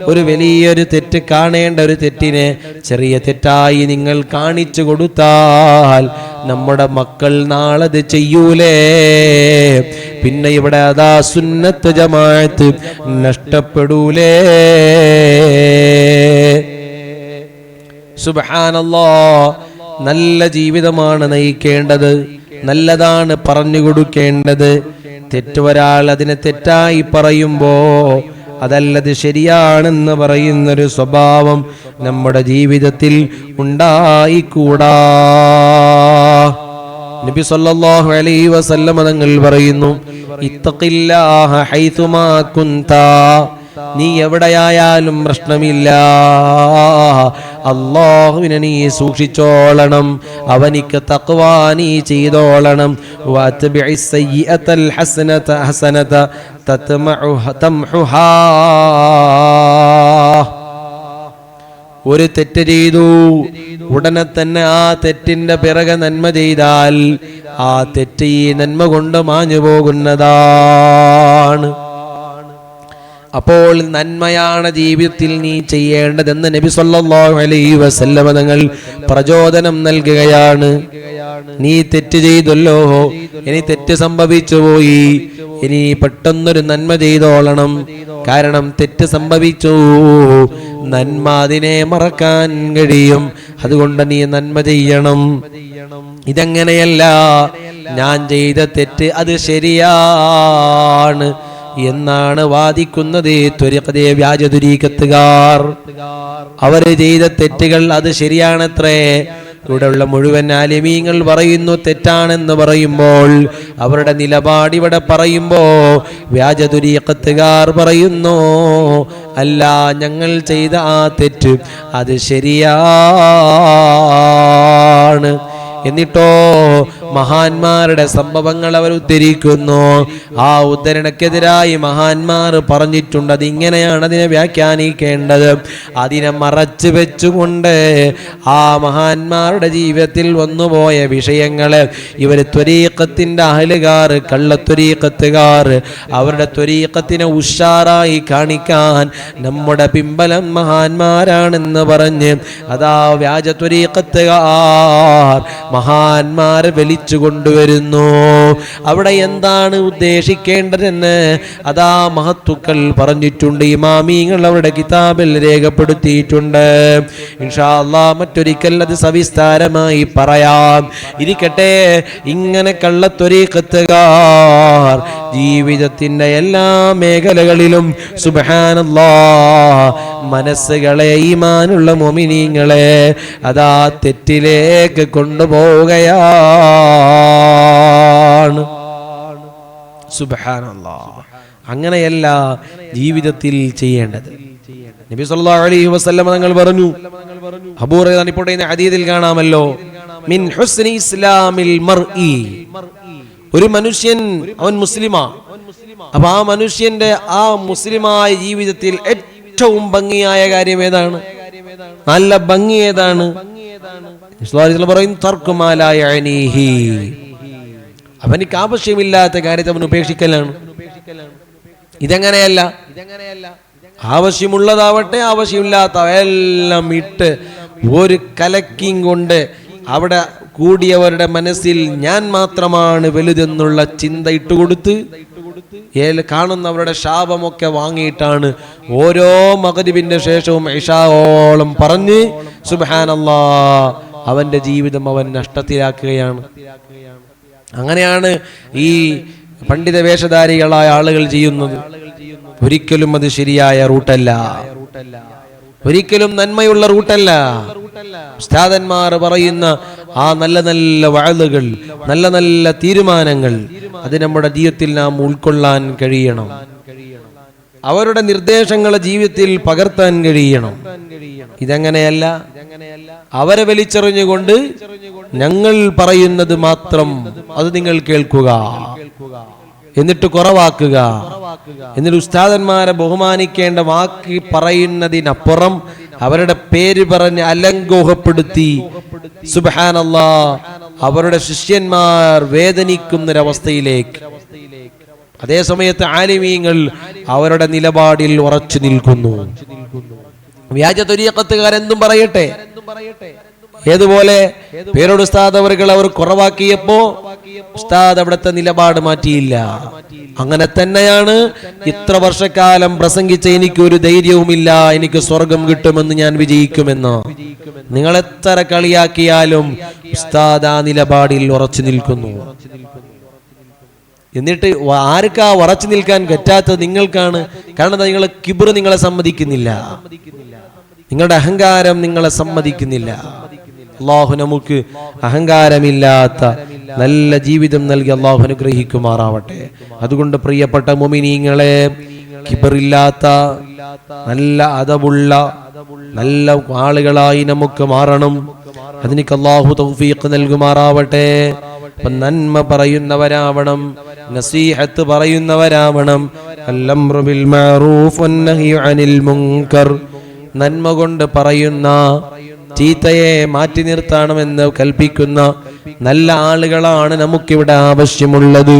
ഒരു വലിയൊരു തെറ്റ് കാണേണ്ട ഒരു തെറ്റിനെ ചെറിയ തെറ്റായി നിങ്ങൾ കാണിച്ചു കൊടുത്താൽ നമ്മുടെ മക്കൾ നാളെ അത് ചെയ്യൂലേ? പിന്നെ ഇവിടെ അതാ സുന്നത്ത് ജമാഅത്ത് നഷ്ടപ്പെടൂലേ? സുബ്ഹാനല്ലാഹ്. നല്ല ജീവിതമാണ് നയിക്കേണ്ടത്, നല്ലതാണ് പറഞ്ഞു കൊടുക്കേണ്ടത്. തെറ്റൊരാൾ അതിനെ തെറ്റായി പറയുമ്പോ അതല്ലത് ശരിയാണെന്ന് പറയുന്നൊരു സ്വഭാവം നമ്മുടെ ജീവിതത്തിൽ ഉണ്ടായിക്കൂടാ. നബി സല്ലല്ലാഹു അലൈഹി വസല്ലം തങ്ങൾ പറയുന്നു, ഇത്തഖില്ലാഹ ഹൈതുമാ കുന്താ. നീ എവിടെയായാലും പ്രശ്നമില്ല, അല്ലാഹുവിനെ നീ സൂക്ഷിച്ചോളണം, അവനിക്ക് തഖ്വ നീ ചെയ്തോളണം. വഅത്ബിഇസ് സയ്യിഅതൽ ഹസനത തംഹുഹാ. ഒരു തെറ്റ് ചെയ്തു, ഉടനെ തന്നെ ആ തെറ്റിന്റെ പിറകെ നന്മ ചെയ്താൽ ആ തെറ്റ് ഈ നന്മ കൊണ്ട് മാഞ്ഞു പോകുന്നതാണ്. അപ്പോൾ നന്മയാണ് ജീവിതത്തിൽ നീ ചെയ്യേണ്ടതെന്ന് നബി സല്ലല്ലാഹു അലൈഹി വസല്ലം തങ്ങൾ പ്രചോദനം നൽകുകയാണ്. നീ തെറ്റ് ചെയ്തല്ലോ, ഇനി തെറ്റ് സംഭവിച്ചു പോയി, ഇനി പെട്ടെന്നൊരു നന്മ ചെയ്തോളണം. കാരണം തെറ്റ് സംഭവിച്ചു, നന്മ അതിനെ മറക്കാൻ കഴിയും. അതുകൊണ്ട് നീ നന്മ ചെയ്യണം. ഇതെങ്ങനെയല്ല, ഞാൻ ചെയ്ത തെറ്റ് അത് ശരിയാണ് എന്നാണ് വാദിക്കുന്നത് ത്വരീഖത്തെ വ്യാജ തുരീഖത്തുകാർ. അവര് ചെയ്ത തെറ്റുകൾ അത് ശരിയാണത്രേ. ഇവിടെയുള്ള മുഴുവൻ ആലിമീങ്ങൾ പറയുന്നു തെറ്റാണെന്ന് പറയുമ്പോൾ അവരുടെ നിലപാട് ഇവിടെ പറയുമ്പോ വ്യാജ തുരീഖത്തുകാർ പറയുന്നു അല്ല, ഞങ്ങൾ ചെയ്ത ആ തെറ്റ് അത് ശരിയാണ്. എന്നിട്ടോ മഹാന്മാരുടെ സംഭവങ്ങൾ അവർ ഉദ്ധരിക്കുന്നു. ആ ഉദ്ധരണക്കെതിരായി മഹാന്മാർ പറഞ്ഞിട്ടുണ്ട് അതിങ്ങനെയാണ് അതിനെ വ്യാഖ്യാനിക്കേണ്ടത്. അതിനെ മറച്ചു വെച്ചുകൊണ്ട് ആ മഹാന്മാരുടെ ജീവിതത്തിൽ വന്നുപോയ വിഷയങ്ങള് ഇവർ ത്വരീഖത്തിന്റെ അഹലുകാർ, കള്ളത്വരീഖത്തുകാർ, അവരുടെ ത്വരീഖത്തിനെ ഉഷാറായി കാണിക്കാൻ നമ്മുടെ പിമ്പലം മഹാന്മാരാണെന്ന് പറഞ്ഞ് അതാ വ്യാജ ത്വരീഖത്തുകാർ മഹാന്മാരെ വലിച്ചു കൊണ്ടുവരുന്നു. അവിടെ എന്താണ് ഉദ്ദേശിക്കേണ്ടതെന്ന് അതാ മഹത്തുക്കൾ പറഞ്ഞിട്ടുണ്ട്. ഇമാമീങ്ങൾ അവരുടെ കിതാബിൽ രേഖപ്പെടുത്തിയിട്ടുണ്ട്. ഇൻഷാ അല്ലാഹ് മറ്റൊരിക്കൽ അത് സവിസ്താരമായി പറയാം. ഇരിക്കട്ടെ, ഇങ്ങനെ കള്ളത്വരീഖത്തുകാർ ജീവിതത്തിന്റെ എല്ലാ മേഖലകളിലും സുബ്ഹാനല്ലാഹ് മനസ്സുകളെ, ഈമാനുള്ള മുഅ്മിനീങ്ങളെ അതാ തെറ്റിലേക്ക് കൊണ്ടുപോവുകയാണ്. സുബ്ഹാനല്ലാഹ്. അങ്ങനെയല്ല ജീവിതത്തിൽ ചെയ്യേണ്ടത്. നബി സല്ലല്ലാഹു അലൈഹി വസല്ലം തങ്ങൾ പറഞ്ഞു, അബൂ ഹുറൈറ റിപ്പോർട്ട് ചെയ്യുന്ന ഹദീസിൽ കാണാമല്ലോ, മിൻ ഹുസ്നി ഇസ്ലാമിൽ മർഇ, ഒരു മനുഷ്യൻ അവൻ മുസ്ലിമാ, അപ്പൊ ആ മനുഷ്യന്റെ ആ മുസ്ലിമായ ജീവിതത്തിൽ ഏറ്റവും ഭംഗിയായ കാര്യം ഏതാണ്? നല്ല ഭംഗി ഏതാണ്? പറയും അവനിക്ക് ആവശ്യമില്ലാത്ത കാര്യത്തെ അവൻ ഉപേക്ഷിക്കലാണ്. ഇതെങ്ങനെയല്ല, ആവശ്യമുള്ളതാവട്ടെ ആവശ്യമില്ലാത്ത എല്ലാം ഇട്ട് ഒരു കലക്കിങ് കൊണ്ട് അവിടെ കൂടിയവരുടെ മനസ്സിൽ ഞാൻ മാത്രമാണ് വലുതെന്നുള്ള ചിന്ത ഇട്ടുകൊടുത്ത് കാണുന്നവരുടെ ശാപമൊക്കെ വാങ്ങിയിട്ടാണ് ഓരോ മഗ്രിബിന്റെ ശേഷവും ഇശാഓളം പറഞ്ഞ് സുബ്ഹാനല്ലാഹ് അവന്റെ ജീവിതം അവൻ നഷ്ടത്തിലാക്കുകയാണ്. അങ്ങനെയാണ് ഈ പണ്ഡിത വേഷധാരികളായ ആളുകൾ ചെയ്യുന്നത്. ഒരിക്കലും അത് ശരിയായ റൂട്ടല്ല, ഒരിക്കലും നന്മയുള്ള റൂട്ടല്ല. ഉസ്താദന്മാർ പറയുന്ന ആ നല്ല നല്ല വഅലുകൾ, നല്ല നല്ല തീരുമാനങ്ങൾ അത് നമ്മുടെ ജീവിതത്തിൽ നാം ഉൾക്കൊള്ളാൻ കഴിയണം. അവരുടെ നിർദ്ദേശങ്ങളെ ജീവിതത്തിൽ പകർത്താൻ കഴിയണം. ഇതെങ്ങനെയല്ല, അവരെ വലിച്ചെറിഞ്ഞുകൊണ്ട് ഞങ്ങൾ പറയുന്നത് മാത്രം അത് നിങ്ങൾ കേൾക്കുക, എന്നിട്ട് കുറവാക്കുക, എന്നിട്ട് ഉസ്താദന്മാരെ ബഹുമാനിക്കേണ്ട വാക്ക് പറയുന്നതിനപ്പുറം അവരുടെ പേര് പറഞ്ഞ് അലങ്കോഹപ്പെടുത്തി സുബ്ഹാനല്ലാഹ് അവരുടെ ശിഷ്യന്മാർ വേദനിക്കുന്നൊരവസ്ഥയിലേക്ക്. അതേ സമയത്ത് ആലിമീങ്ങൾ അവരുടെ നിലപാടിൽ ഉറച്ചു നിൽക്കുന്നു. വ്യാജ ത്വരീഖത്തുകാരെന്തും പറയട്ടെ, ഏതുപോലെ പേരോട് ഉസ്താദ് അവർ കുറവാക്കിയപ്പോ ഉസ്താദ് അവിടുത്തെ നിലപാട് മാറ്റിയില്ല. അങ്ങനെ തന്നെയാണ് ഇത്ര വർഷക്കാലം പ്രസംഗിച്ച എനിക്ക് ഒരു ധൈര്യവുമില്ല എനിക്ക് സ്വർഗം കിട്ടുമെന്ന്, ഞാൻ വിജയിക്കുമെന്ന്. നിങ്ങൾ എത്ര കളിയാക്കിയാലും ഉസ്താദ് ആ നിലപാടിൽ ഉറച്ചു നിൽക്കുന്നു. എന്നിട്ട് ആർക്കാ ഉറച്ചു നിൽക്കാൻ പറ്റാത്തത്? നിങ്ങൾക്കാണ്. കാരണം നിങ്ങളെ കിബ്ർ നിങ്ങളെ സമ്മതിക്കുന്നില്ല, നിങ്ങളുടെ അഹങ്കാരം നിങ്ങളെ സമ്മതിക്കുന്നില്ല. അല്ലാഹു നമുക്ക് അഹങ്കാരമില്ലാത്ത നല്ല ജീവിതം നൽകി അല്ലാഹു അനുഗ്രഹിക്കുമാറാവട്ടെ. അതുകൊണ്ട് പ്രിയപ്പെട്ട മുഅ്മിനീങ്ങളെ, കിബറില്ലാത്ത നല്ല അദബുള്ള നല്ല ആളുകളായി നമുക്ക് മാറണം. അതിന് അല്ലാഹു തൗഫീഖ് നൽകുമാറാവട്ടെ. നന്മ പറയുന്നവരാവണം, നസീഹത്ത് പറയുന്നവരാവണം. അൽഅംറു ബിൽ മഅറൂഫ് വന്നഹ്യു അനിൽ മുൻകർ, നന്മ കൊണ്ട് പറയുന്ന, ചീത്തയെ മാറ്റി നിർത്തണമെന്ന് കൽപ്പിക്കുന്ന നല്ല ആളുകളാണ് നമുക്കിവിടെ ആവശ്യമുള്ളത്.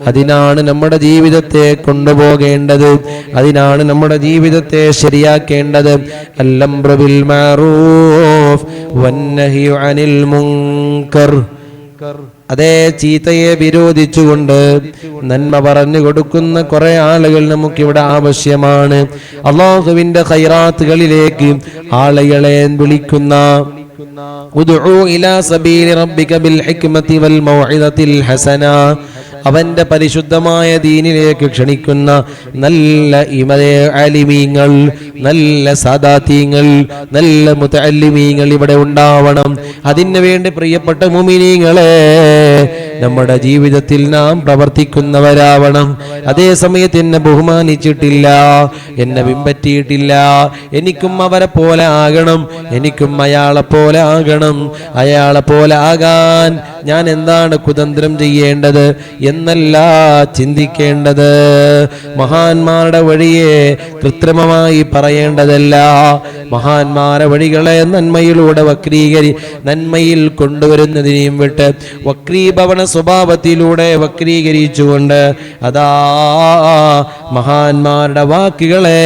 അതിനാണ് നമ്മുടെ ജീവിതത്തെ കൊണ്ടുപോകേണ്ടത്, അതിനാണ് നമ്മുടെ ജീവിതത്തെ ശരിയാക്കേണ്ടത്. അൽഅംറു ബിൽ മഅറൂഫ് വന്നഹ്യു അനിൽ മുൻകർ, അതേ ചീത്തയെ വിരോധിച്ചുകൊണ്ട് നന്മ പറഞ്ഞു കൊടുക്കുന്ന കുറെ ആളുകൾ നമുക്കിവിടെ ആവശ്യമാണ്. അല്ലാഹുവിന്റെ ഖൈറാത്തുകളിലേക്ക് ആളുകളെ വിളിക്കുന്ന ഉദ്ഉ ഇലാ സബീലി റബ്ബിക ബിൽ ഹിക്മതി വൽ മൗഇദത്തിൽ ഹസന, അവന്റെ പരിശുദ്ധമായ ദീനിലേക്ക് ക്ഷണിക്കുന്ന നല്ല ആലിമീങ്ങൾ, നല്ല സാദാതീങ്ങൾ, നല്ല മുതഅല്ലിമീങ്ങൾ ഇവിടെ ഉണ്ടാവണം. അതിനു വേണ്ടി പ്രിയപ്പെട്ട മുഅ്മിനീങ്ങളെ നമ്മുടെ ജീവിതത്തിൽ നാം പ്രവർത്തിക്കുന്നവരാവണം. അതേ സമയത്ത് എന്നെ ബഹുമാനിച്ചിട്ടില്ല, എന്നെ പിൻപറ്റിയിട്ടില്ല, എനിക്കും അവരെ പോലെ ആകണം, എനിക്കും അയാളെ പോലെ ആകണം, അയാളെ പോലെ ആകാൻ ഞാൻ എന്താണ് കുതന്ത്രം ചെയ്യേണ്ടത് എന്നല്ല ചിന്തിക്കേണ്ടത്. മഹാന്മാരുടെ വഴിയെ കൃത്രിമമായി പറയേണ്ടതല്ല, മഹാന്മാരുടെ വഴികളെ നന്മയിലൂടെ നന്മയിൽ കൊണ്ടുവരുന്നതിനെയും വിട്ട് വക്രീഭവന സ്വഭാവത്തിലൂടെ വക്രീകരിച്ചുകൊണ്ട് അതാ മഹാന്മാരുടെ വാക്കുകളെ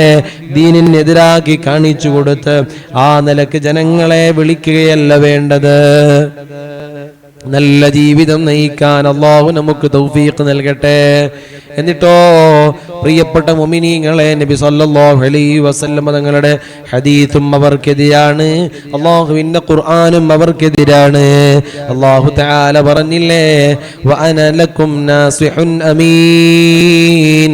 ദീനിനെതിരാക്കി കാണിച്ചു കൊടുത്ത് ആ നിലക്ക് ജനങ്ങളെ വിളിക്കുകയല്ല വേണ്ടത്. നല്ല ജീവിതം നയിക്കാൻ അല്ലാഹു നമുക്ക് തൗഫീഖ് നൽകട്ടെ. എന്നിട്ടോ പ്രിയപ്പെട്ട മുഅ്മിനീങ്ങളെ, നബി സല്ലല്ലാഹു അലൈഹി വസല്ലം തങ്ങളുടെ ഹദീസും അവർക്കെതിരാണ്, അല്ലാഹുവിന്റെ ഖുർആനും അവർക്കെതിരാണ്. അല്ലാഹു തആല പറഞ്ഞില്ലേ, വഅന ലക്കും നാസിഹുൻ അമീൻ.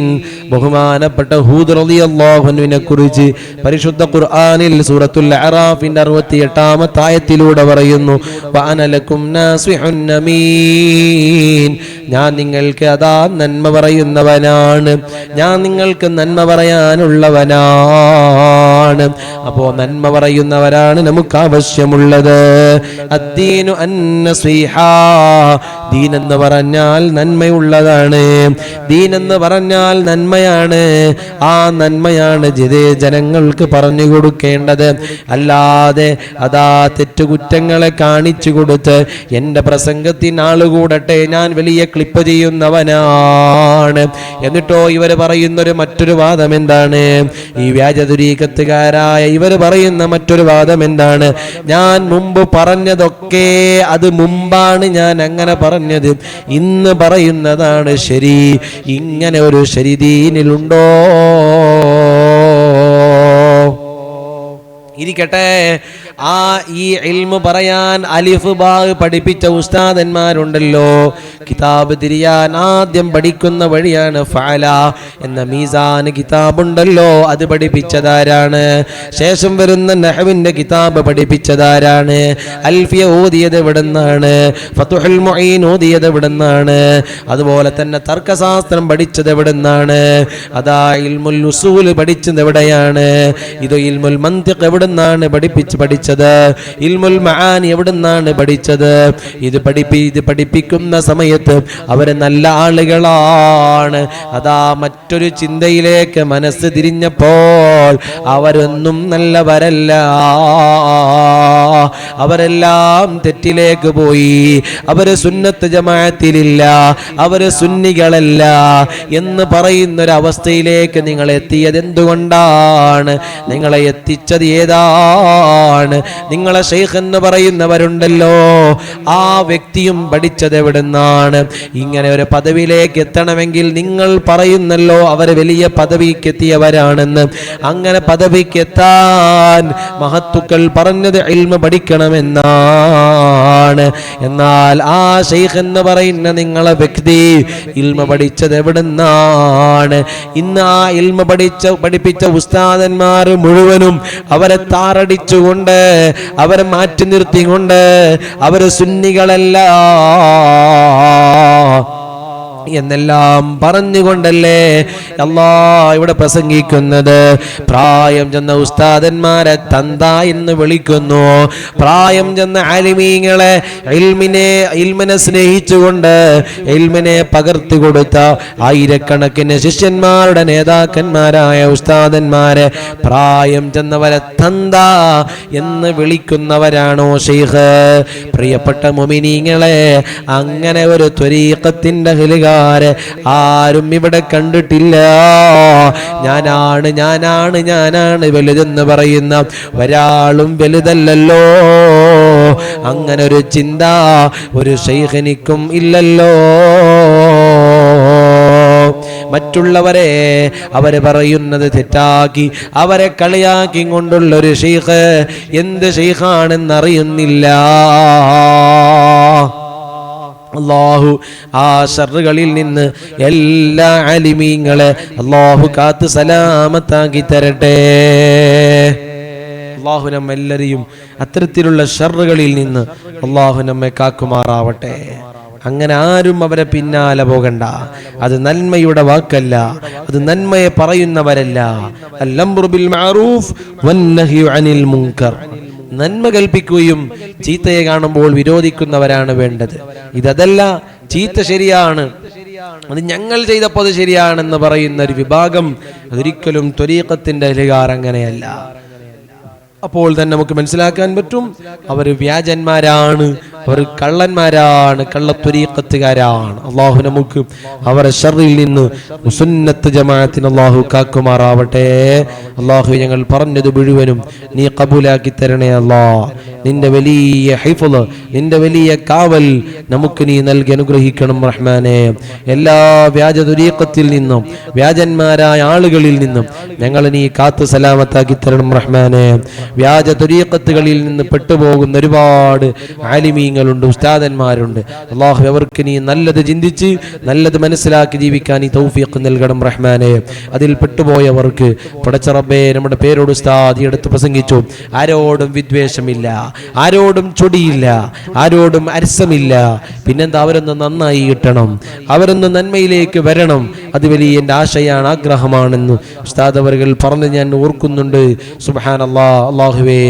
ബഹുമാനപ്പെട്ട ഹൂദ് റളിയല്ലാഹു അൻഹുവിനെ കുറിച്ച് പരിശുദ്ധ ഖുർആനിൽ സൂറത്തുൽ അറാഫിന്റെ 68-ാമത്തെ ആയത്തിലൂടെ പറയുന്നു, വഅന ലക്കും നാസിഹുൻ അമീൻ. ഞാൻ നിങ്ങൾക്ക് അതാ നന്മ പറയുന്നവനാണ്, ഞാൻ നിങ്ങൾക്ക് നന്മ പറയാനുള്ളവനാണ്. അപ്പോ നന്മ പറയുന്നവരാണ് നമുക്ക് ആവശ്യമുള്ളത്. അദ്ദീനു അന്നസീഹാ, ദീൻ എന്ന് പറഞ്ഞാൽ നന്മയുള്ളതാണ്, ദീൻ എന്ന് പറഞ്ഞാൽ നന്മയാണ്. ആ നന്മയാണ് ജനങ്ങൾക്ക് പറഞ്ഞു കൊടുക്കേണ്ടത്. അല്ലാതെ അതാ തെറ്റുകുറ്റങ്ങളെ കാണിച്ചു കൊടുത്ത് എൻ്റെ പ്രസംഗത്തിന് ആളുകൂടട്ടെ, ഞാൻ വലിയ ക്ലിപ്പ് ചെയ്യുന്നവനാണ്. എന്നിട്ടോ ഇവർ പറയുന്നൊരു മറ്റൊരു വാദം എന്താണ്? ഈ വ്യാജതുരീകത്തുകാരായ ഇവർ പറയുന്ന മറ്റൊരു വാദം എന്താണ്? ഞാൻ മുമ്പ് പറഞ്ഞതൊക്കെ അത് മുമ്പാണ് ഞാൻ അങ്ങനെ പറഞ്ഞത്, ഇന്ന് പറയുന്നതാണ് ശരി. ഇങ്ങനെ ഒരു ശരി ദീനിലുണ്ടോ? ഇരിക്കട്ടെ, ആ ഈ ഇൽമു പറയാൻ അലിഫ് ബാ പഠിപ്പിച്ച ഉസ്താദന്മാരുണ്ടല്ലോ, കിതാബ് തിരിയാൻ ആദ്യം പഠിക്കുന്ന വഴിയാണ് ഫഅല എന്ന മീസാൻ കിതാബുണ്ടല്ലോ, അത് പഠിപ്പിച്ചതാരാണ്? ശേഷം വരുന്ന നഹ്വിന്റെ കിതാബ് പഠിപ്പിച്ചതാരാണ്? അൽഫിയ ഓതിയത് എവിടുന്നാണ്? ഫതുഹുൽ മുഈൻ ഓതിയത് എവിടുന്നാണ്? അതുപോലെ തന്നെ തർക്കശാസ്ത്രം പഠിച്ചത് എവിടുന്നാണ്? അതാ ഇൽമുൽ ഉസൂൽ പഠിച്ചത് എവിടെയാണ്? ഇത് ഇൽമുൽ മന്തിഖ് എവിടുന്നാണ് പഠിച്ചത്? ഇൽമുൽ മആനി എവിടുന്നാണ് പഠിച്ചത്? ഇത് പഠിപ്പിക്കുന്ന സമയത്ത് അവര് നല്ല ആളുകളാണ്. അതാ മറ്റൊരു ചിന്തയിലേക്ക് മനസ്സ് തിരിഞ്ഞപ്പോൾ അവരൊന്നും നല്ലവരല്ല, അവരെല്ലാം തെറ്റിലേക്ക് പോയി. അവര് സുന്നത്ത് ജമാഅത്തിലില്ല, അവര് സുന്നികളല്ല എന്ന് പറയുന്നൊരവസ്ഥയിലേക്ക് നിങ്ങൾ എത്തിയത് എന്തുകൊണ്ടാണ്? നിങ്ങളെ എത്തിച്ചത് ഏതാണ്? നിങ്ങളെ ശൈഖ് എന്ന് പറയുന്നവരുണ്ടല്ലോ, ആ വ്യക്തിയും പഠിച്ചത് എവിടുന്നാണ്? ഇങ്ങനെ ഒരു പദവിയിലേക്ക് എത്തണമെങ്കിൽ നിങ്ങൾ പറയുന്നല്ലോ അവർ വലിയ പദവിക്ക് എത്തിയവരാണെന്ന്. അങ്ങനെ പദവിക്ക് എത്താൻ മഹത്തുക്കൾ പറഞ്ഞത് ഇൽമ പഠിക്കണമെന്നാണ്. എന്നാൽ ആ ശൈഖ് എന്ന് പറയുന്ന നിങ്ങളെ വ്യക്തി ഇൽമ പഠിച്ചത് എവിടുന്നാണ്? ഇന്ന് ആ ഇൽമ പഠിപ്പിച്ച ഉസ്താദന്മാർ മുഴുവനും അവരെ താറടിച്ചുകൊണ്ട്, അവരെ മാറ്റി നിർത്തിക്കൊണ്ട് അവര് സുന്നികളല്ല എന്നെല്ലാം പറഞ്ഞുകൊണ്ടല്ലേ അല്ലാഹ് ഇവിടെ പ്രസംഗിക്കുന്നത്. പ്രായം ചെന്ന ഉസ്താദന്മാരെ തന്ത എന്ന് വിളിക്കുന്നു. പ്രായം ചെന്ന ആലിമീങ്ങളെ ഇൽമിനെ സ്നേഹിച്ചുകൊണ്ട് ഇൽമിനെ പകർത്തി കൊടുത്ത ആയിരക്കണക്കിന് ശിഷ്യന്മാരുടെ നേതാക്കന്മാരായ ഉസ്താദന്മാരെ പ്രായം ചെന്നവരെ തന്ത എന്ന് വിളിക്കുന്നവരാണോ ശൈഖ്? പ്രിയപ്പെട്ട മുഅ്മിനീങ്ങളെ, അങ്ങനെ ഒരു ത്വരീഖത്തിന്റെ ഹിലുകാർ ആരും ഇവിടെ കണ്ടിട്ടില്ല. ഞാനാണ് വലുതെന്ന് പറയുന്ന ഒരാളും വലുതല്ലല്ലോ. അങ്ങനെ ഒരു ചിന്ത ഒരു ശൈഖിനിക്കും ഇല്ലല്ലോ. മറ്റുള്ളവരെ അവര് പറയുന്നത് തെറ്റാക്കി അവരെ കളിയാക്കി കൊണ്ടുള്ളൊരു ഷെയ്ഖ് എന്ത് ഷെയ്ഖാണെന്നറിയുന്നില്ല. അല്ലാഹു ആ ശർറുകളിൽ നിന്ന് എല്ലാ ആലിമീങ്ങളെ അല്ലാഹു കാത്ത് സലാമത്താക്കി തരട്ടെ. അല്ലാഹു നമ്മെല്ലാരെയും അത്തരത്തിലുള്ള ശർറുകളിൽ നിന്ന് അല്ലാഹു നമ്മെ കാക്കുമാറാവട്ടെ. അങ്ങനെ ആരും അവരെ പിന്നാലെ പോകണ്ട. അത് നന്മയുടെ വാക്കല്ല, അത് നന്മയെ പറയുന്നവരല്ല. അൽ-അംറു ബിൽ മഅറൂഫ് വൻ-നഹ്യു അനിൽ മുൻകർ. നന്മ കൽപ്പിക്കുകയും ചീത്തയെ കാണുമ്പോൾ വിരോധിക്കുന്നവരാണ് വേണ്ടത്. ഇതല്ല, ചീത്ത ശരിയാണ്, അത് ഞങ്ങൾ ചെയ്തപ്പോൾ അത് ശരിയാണെന്ന് പറയുന്ന ഒരു വിഭാഗം അതൊരിക്കലും ത്വരീഖത്തിന്റെ അഹ്ലുകാർ അങ്ങനെയല്ല. അപ്പോൾ തന്നെ നമുക്ക് മനസ്സിലാക്കാൻ പറ്റും അവർ വ്യാജന്മാരാണ്, അവർ കള്ളന്മാരാണ്, കള്ളത്വരീഖത്തുകാരാണ്. അള്ളാഹു നമുക്ക് അവരെ ശർറിൽ നിന്ന് സുന്നത്ത് ജമാഅത്തിന് അള്ളാഹു കാക്കുമാറാവട്ടെ. അള്ളാഹു ഞങ്ങൾ പറഞ്ഞത് മുഴുവനും നീ കബൂലാക്കി തരണേ അല്ലാഹ്. നിന്റെ വലിയ ഹിഫ്ള്, നിന്റെ വലിയ കാവൽ നമുക്ക് നീ നൽകി അനുഗ്രഹിക്കണം റഹ്മാനെ. എല്ലാ വ്യാജ ത്വരീഖത്തിൽ നിന്നും വ്യാജന്മാരായ ആളുകളിൽ നിന്നും ഞങ്ങളെ നീ കാത്തു സലാമത്താക്കി തരണം റഹ്മാനെ. വ്യാജ ത്വരീഖത്തുകളിൽ നിന്ന് പെട്ടുപോകുന്ന ഒരുപാട് ആലിമീങ്ങളുണ്ട്, ഉസ്താദന്മാരുണ്ട്. അല്ലാഹു അവർക്ക് നീ നല്ലത് ചിന്തിച്ച് നല്ലത് മനസ്സിലാക്കി ജീവിക്കാൻ നീ തൗഫീഖ് നൽകണം റഹ്മാനെ. അതിൽ പെട്ടുപോയവർക്ക് പടച്ച റബ്ബേ നമ്മുടെ പേരോട് ഉസ്താദ് എടുത്ത് പ്രസംഗിച്ചു, ആരോടും വിദ്വേഷമില്ല, ആരോടും ചൊടിയില്ല, ആരോടും അരസമില്ല. പിന്നെന്താ, അവരൊന്ന് നന്നായി കിട്ടണം, അവരൊന്ന് നന്മയിലേക്ക് വരണം. അത് വലിയ എൻ്റെ ആശയാണ്, ആഗ്രഹമാണെന്ന് ഉസ്താദ് അവர்கள் പറഞ്ഞ് ഞാൻ ഓർക്കുന്നുണ്ട്. സുബ്ഹാനല്ലാഹ്. അല്ലാഹുവേ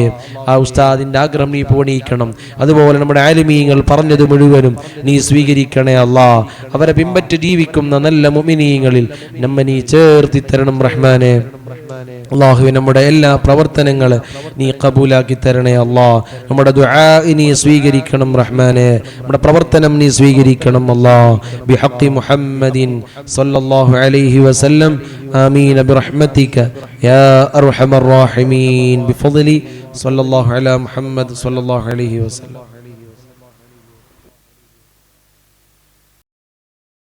ആ ഉസ്താദിന്റെ ആഗ്രഹം നീ പൂർണ്ണീകരിക്കണം. അതുപോലെ നമ്മുടെ ആലിമീങ്ങൾ പറഞ്ഞത് മുഴുവനും നീ സ്വീകരിക്കണേ അല്ലാഹ്. അവരെ പിൻപറ്റി ജീവിക്കുന്ന നല്ല മുഅ്മിനീങ്ങളിൽ നമ്മെ നീ ചേർത്തി തരണം റഹ്മാനെ. അല്ലാഹുവേ നമ്മുടെ എല്ലാ പ്രവർത്തനങ്ങളും നീ കബൂലാക്കി തരണേ അല്ലാഹ്. നമ്മുടെ ദുആ നീ സ്വീകരിക്കണം റഹ്മാനെ. നമ്മുടെ പ്രവർത്തനം നീ സ്വീകരിക്കണം അല്ലാഹ്. ബിഹഖി മുഹമ്മദിൻ സല്ലല്ലാഹു അലൈഹി വസല്ലം. ആമീൻ ബിറഹ്മതിക യാ അർഹമർ റഹീമീൻ ബിഫദ്ലി സല്ലല്ലാഹു അലാ മുഹമ്മദ് സല്ലല്ലാഹു അലൈഹി വസല്ലം.